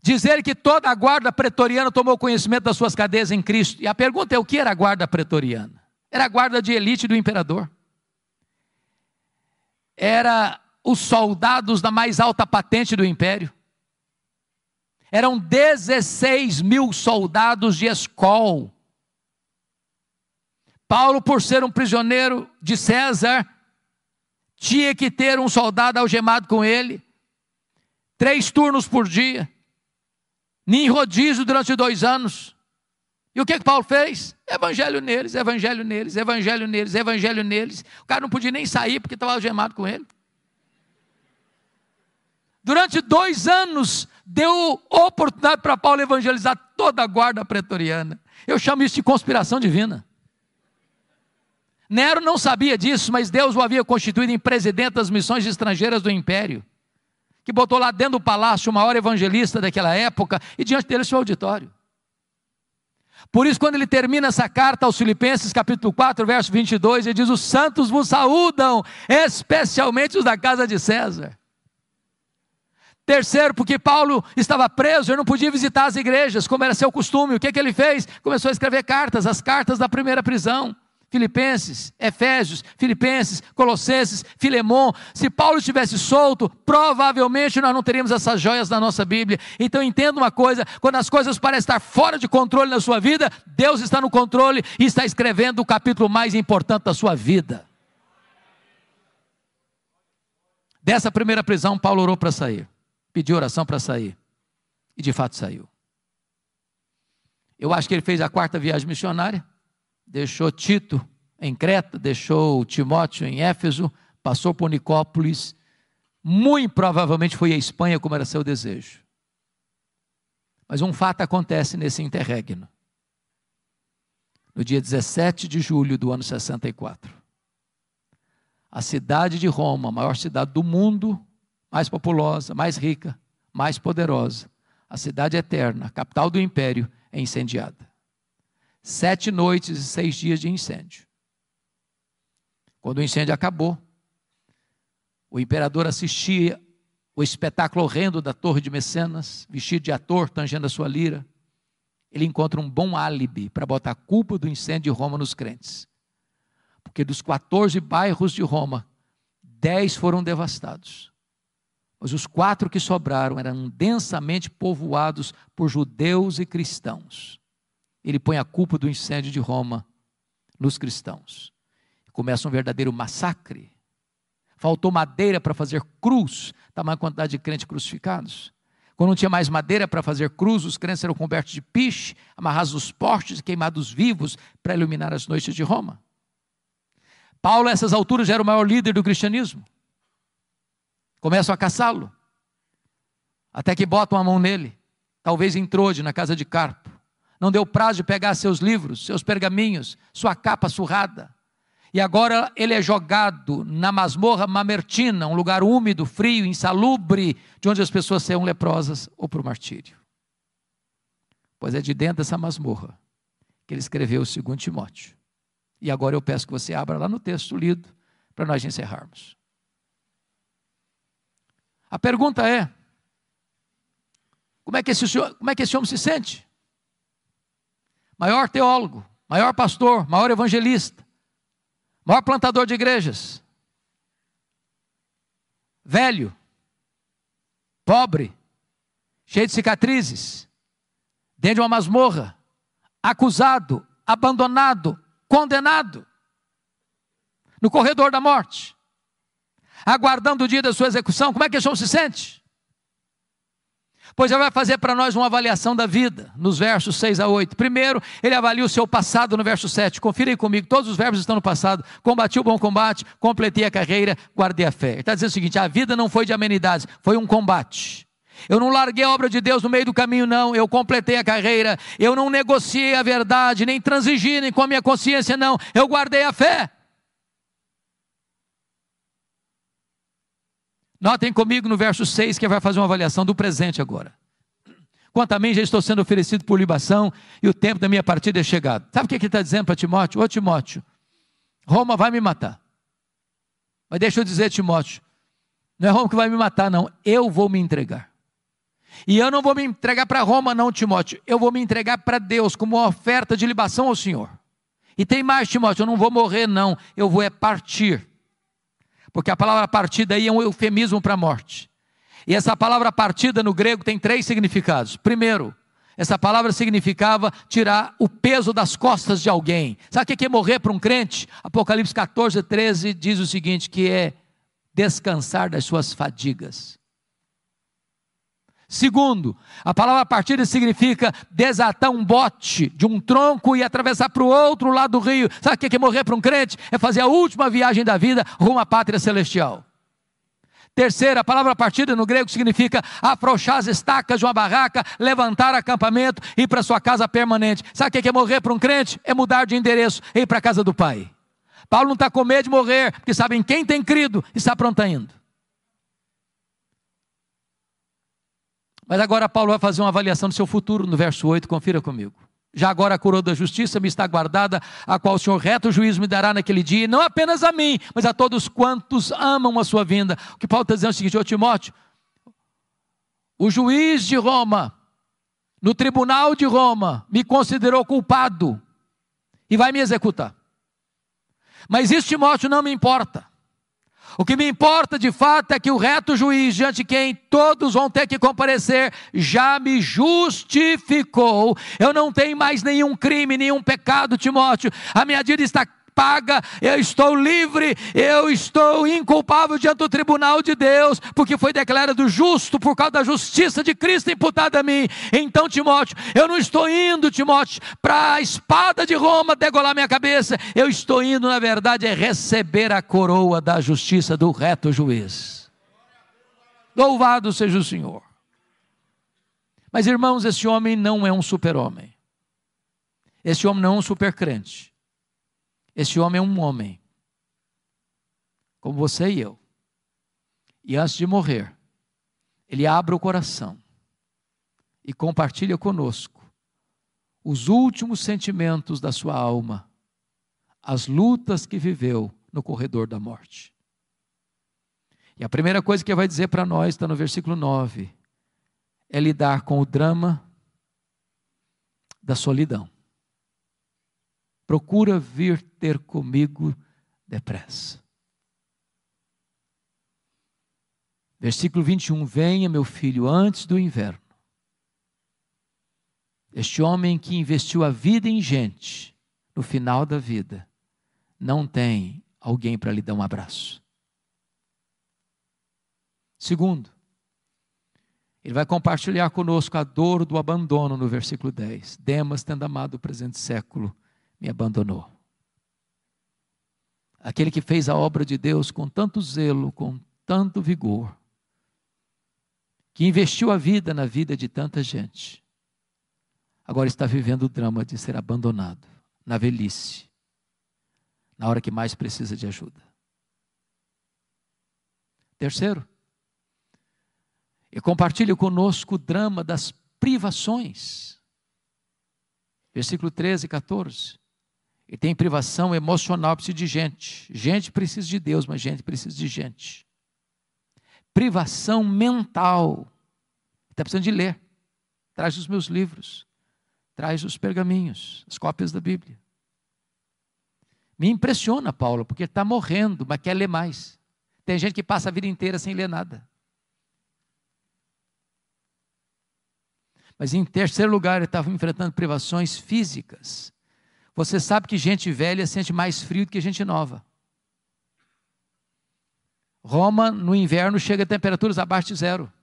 dizer que toda a guarda pretoriana tomou conhecimento das suas cadeias em Cristo. E a pergunta é: o que era a guarda pretoriana? Era a guarda de elite do imperador. Era os soldados da mais alta patente do império. Eram 16 mil soldados de escol. Paulo, por ser um prisioneiro de César, tinha que ter um soldado algemado com ele, 3 turnos por dia, em rodízio durante 2 anos. E o que Paulo fez? Evangelho neles, evangelho neles, evangelho neles, evangelho neles. O cara não podia nem sair porque estava algemado com ele. Durante 2 anos, deu oportunidade para Paulo evangelizar toda a guarda pretoriana. Eu chamo isso de conspiração divina. Nero não sabia disso, mas Deus o havia constituído em presidente das missões estrangeiras do império, que botou lá dentro do palácio o maior evangelista daquela época, e diante dele seu auditório. Por isso, quando ele termina essa carta aos Filipenses, capítulo 4, verso 22, ele diz: os santos vos saúdam, especialmente os da casa de César. Terceiro, porque Paulo estava preso, ele não podia visitar as igrejas, como era seu costume. O que ele fez? Começou a escrever cartas, as cartas da primeira prisão. Filipenses, Efésios, Filipenses, Colossenses, Filemon. Se Paulo estivesse solto, provavelmente nós não teríamos essas joias na nossa Bíblia. Então entenda uma coisa: quando as coisas parecem estar fora de controle na sua vida, Deus está no controle e está escrevendo o capítulo mais importante da sua vida. Dessa primeira prisão, Paulo orou para sair, pediu oração para sair, e de fato saiu. Eu acho que ele fez a 4ª viagem missionária. Deixou Tito em Creta, deixou Timóteo em Éfeso, passou por Nicópolis, muito provavelmente foi à Espanha, como era seu desejo. Mas um fato acontece nesse interregno. No dia 17 de julho do ano 64, a cidade de Roma, a maior cidade do mundo, mais populosa, mais rica, mais poderosa, a cidade eterna, a capital do império, é incendiada. 7 noites e 6 dias de incêndio. Quando o incêndio acabou, o imperador assistia o espetáculo horrendo da torre de Mecenas, vestido de ator, tangendo a sua lira. Ele encontra um bom álibi para botar a culpa do incêndio de Roma nos crentes. Porque dos 14 bairros de Roma, 10 foram devastados. Mas os 4 que sobraram eram densamente povoados por judeus e cristãos. Ele põe a culpa do incêndio de Roma nos cristãos. Começa um verdadeiro massacre. Faltou madeira para fazer cruz, tamanha quantidade de crentes crucificados. Quando não tinha mais madeira para fazer cruz, os crentes eram cobertos de piche, amarrados nos postes e queimados vivos para iluminar as noites de Roma. Paulo, a essas alturas, já era o maior líder do cristianismo. Começam a caçá-lo, até que botam a mão nele, talvez em Trode, na casa de Carpo. não deu prazo de pegar seus livros, seus pergaminhos, sua capa surrada. E agora ele é jogado na masmorra mamertina, um lugar úmido, frio, insalubre, de onde as pessoas sejam leprosas ou para o martírio. Pois é de dentro dessa masmorra que ele escreveu o 2 Timóteo. E agora eu peço que você abra lá no texto lido, para nós encerrarmos. A pergunta é, como é que esse homem se sente? Maior teólogo, maior pastor, maior evangelista, maior plantador de igrejas, velho, pobre, cheio de cicatrizes, dentro de uma masmorra, acusado, abandonado, condenado, no corredor da morte, aguardando o dia da sua execução. Como é que esse homem se sente? Pois ele vai fazer para nós uma avaliação da vida, nos versos 6 a 8. Primeiro, ele avalia o seu passado no verso 7. Confira aí comigo, todos os verbos estão no passado. Combati o bom combate, completei a carreira, guardei a fé. Ele está dizendo o seguinte, a vida não foi de amenidades, foi um combate. Eu não larguei a obra de Deus no meio do caminho, não. Eu completei a carreira, eu não negociei a verdade, nem transigi, nem com a minha consciência, não. Eu guardei a fé. Notem comigo no verso 6, que vai fazer uma avaliação do presente agora. Quanto a mim, já estou sendo oferecido por libação, e o tempo da minha partida é chegado. Sabe o que ele está dizendo para Timóteo? Ô Timóteo, Roma vai me matar. Mas deixa eu dizer, Timóteo, não é Roma que vai me matar, não. Eu vou me entregar. E eu não vou me entregar para Roma, não, Timóteo. Eu vou me entregar para Deus, como uma oferta de libação ao Senhor. E tem mais, Timóteo, eu não vou morrer, não. Eu vou partir. Porque a palavra partida aí é um eufemismo para a morte. E essa palavra partida no grego tem 3 significados. Primeiro, essa palavra significava tirar o peso das costas de alguém. Sabe o que é morrer para um crente? Apocalipse 14, 13 diz o seguinte, que é descansar das suas fadigas. Segundo, a palavra partida significa desatar um bote de um tronco e atravessar para o outro lado do rio. Sabe o que é morrer para um crente? É fazer a última viagem da vida rumo à pátria celestial. Terceiro, a palavra partida no grego significa afrouxar as estacas de uma barraca, levantar acampamento e ir para sua casa permanente. Sabe o que é morrer para um crente? É mudar de endereço e ir para a casa do Pai. Paulo não está com medo de morrer, porque sabe em quem tem crido e está pronto indo. Mas agora Paulo vai fazer uma avaliação do seu futuro no verso 8, confira comigo. Já agora a coroa da justiça me está guardada, a qual o Senhor reto juízo me dará naquele dia, e não apenas a mim, mas a todos quantos amam a sua vinda. O que Paulo está dizendo é o seguinte, ô Timóteo, o juiz de Roma, no tribunal de Roma, me considerou culpado e vai me executar. Mas isso, Timóteo, não me importa. O que me importa de fato é que o reto juiz, diante de quem todos vão ter que comparecer, já me justificou. Eu não tenho mais nenhum crime, nenhum pecado, Timóteo. A minha dívida está paga, eu estou livre, eu estou inculpável diante do tribunal de Deus, porque foi declarado justo por causa da justiça de Cristo imputada a mim. Então, Timóteo, eu não estou indo, Timóteo, para a espada de Roma degolar minha cabeça. Eu estou indo, na verdade, é receber a coroa da justiça do reto juiz. Louvado seja o Senhor. Mas, irmãos, esse homem não é um super-homem. Esse homem não é um super-crente. Esse homem é um homem, como você e eu. E antes de morrer, ele abre o coração e compartilha conosco os últimos sentimentos da sua alma, as lutas que viveu no corredor da morte. E a primeira coisa que ele vai dizer para nós, está no versículo 9, é lidar com o drama da solidão. Procura vir ter comigo depressa. Versículo 21, venha meu filho antes do inverno. Este homem que investiu a vida em gente, no final da vida, não tem alguém para lhe dar um abraço. Segundo, ele vai compartilhar conosco a dor do abandono no versículo 10. Demas, tendo amado o presente século, me abandonou. Aquele que fez a obra de Deus com tanto zelo, com tanto vigor, que investiu a vida na vida de tanta gente, agora está vivendo o drama de ser abandonado na velhice, na hora que mais precisa de ajuda. Terceiro, e compartilhe conosco o drama das privações. Versículo 13 e 14. E tem privação emocional, precisa de gente. Gente precisa de Deus, mas gente precisa de gente. Privação mental. Está precisando de ler. Traz os meus livros. Traz os pergaminhos, as cópias da Bíblia. Me impressiona, Paulo, porque ele está morrendo, mas quer ler mais. Tem gente que passa a vida inteira sem ler nada. Mas em terceiro lugar, ele estava enfrentando privações físicas. Você sabe que gente velha sente mais frio do que gente nova. Roma, no inverno, chega a temperaturas abaixo de 0.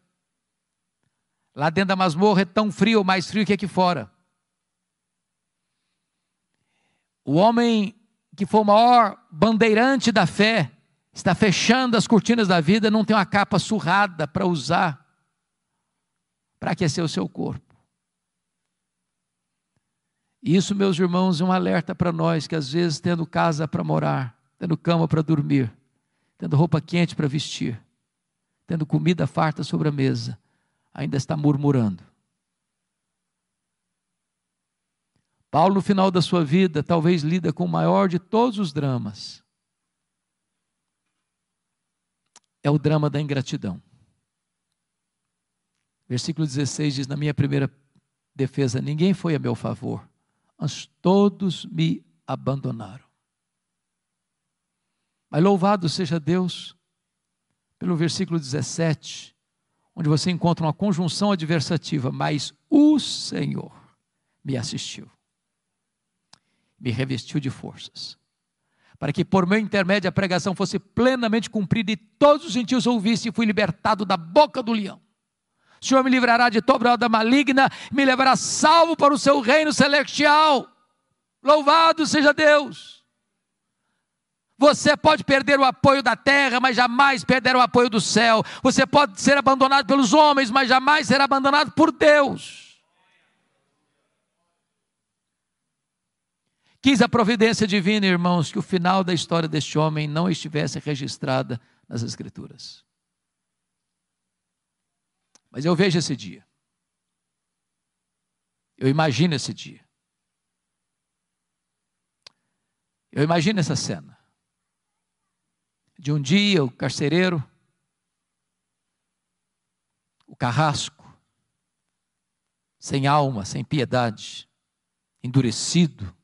Lá dentro da masmorra é tão frio ou mais frio que aqui fora. O homem que foi o maior bandeirante da fé, está fechando as cortinas da vida, não tem uma capa surrada para usar, para aquecer o seu corpo. Isso, meus irmãos, é um alerta para nós, que às vezes tendo casa para morar, tendo cama para dormir, tendo roupa quente para vestir, tendo comida farta sobre a mesa, ainda está murmurando. Paulo, no final da sua vida, talvez lida com o maior de todos os dramas. É o drama da ingratidão. Versículo 16 diz, na minha primeira defesa, ninguém foi a meu favor, mas todos me abandonaram. Mas louvado seja Deus pelo versículo 17, onde você encontra uma conjunção adversativa, mas o Senhor me assistiu, me revestiu de forças, para que por meu intermédio a pregação fosse plenamente cumprida e todos os gentios ouvissem, e fui libertado da boca do leão. O Senhor me livrará de toda obra maligna, me levará salvo para o seu reino celestial. Louvado seja Deus. Você pode perder o apoio da terra, mas jamais perderá o apoio do céu. Você pode ser abandonado pelos homens, mas jamais será abandonado por Deus. Quis a providência divina, irmãos, que o final da história deste homem não estivesse registrada nas Escrituras. Mas eu vejo esse dia. Eu imagino esse dia. Eu imagino essa cena. De um dia o carcereiro, o carrasco, sem alma, sem piedade, endurecido,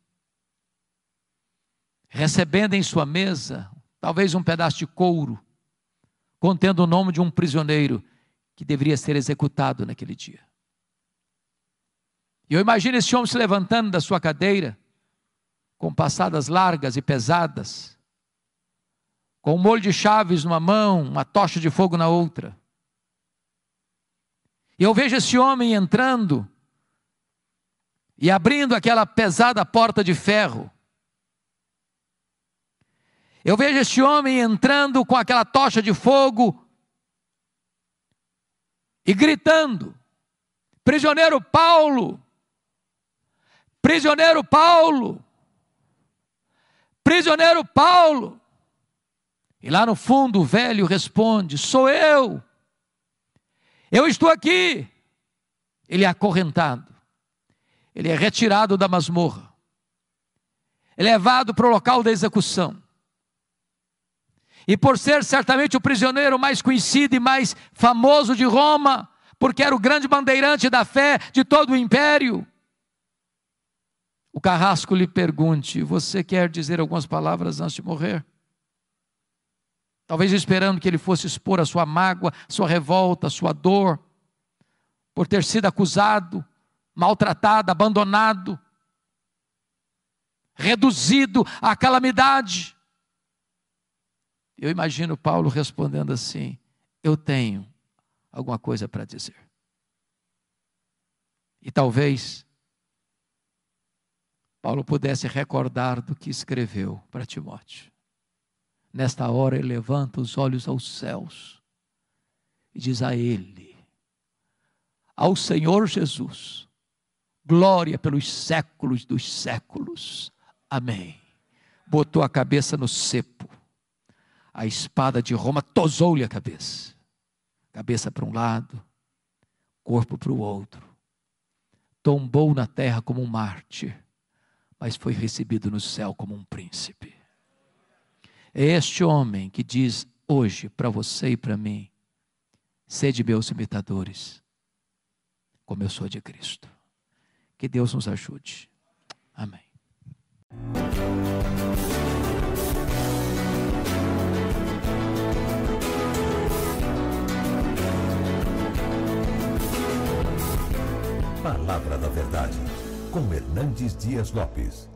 recebendo em sua mesa, talvez um pedaço de couro, contendo o nome de um prisioneiro, que deveria ser executado naquele dia. E eu imagino esse homem se levantando da sua cadeira, com passadas largas e pesadas, com um molho de chaves numa mão, uma tocha de fogo na outra. E eu vejo esse homem entrando e abrindo aquela pesada porta de ferro. Eu vejo esse homem entrando com aquela tocha de fogo e gritando, prisioneiro Paulo, prisioneiro Paulo, prisioneiro Paulo. E lá no fundo o velho responde, sou eu estou aqui. Ele é acorrentado, ele é retirado da masmorra, é levado para o local da execução. E por ser certamente o prisioneiro mais conhecido e mais famoso de Roma, porque era o grande bandeirante da fé de todo o império, o carrasco lhe pergunte, você quer dizer algumas palavras antes de morrer? Talvez esperando que ele fosse expor a sua mágoa, sua revolta, sua dor, por ter sido acusado, maltratado, abandonado, reduzido à calamidade. Eu imagino Paulo respondendo assim, eu tenho alguma coisa para dizer. E talvez Paulo pudesse recordar do que escreveu para Timóteo. Nesta hora ele levanta os olhos aos céus e diz a ele, ao Senhor Jesus, glória pelos séculos dos séculos. Amém. Botou a cabeça no cepo. A espada de Roma tosou-lhe a cabeça. Cabeça para um lado, corpo para o outro. Tombou na terra como um mártir, mas foi recebido no céu como um príncipe. É este homem que diz hoje para você e para mim: sede meus imitadores, como eu sou de Cristo. Que Deus nos ajude. Amém. Palavra da Verdade, com Hernandes Dias Lopes.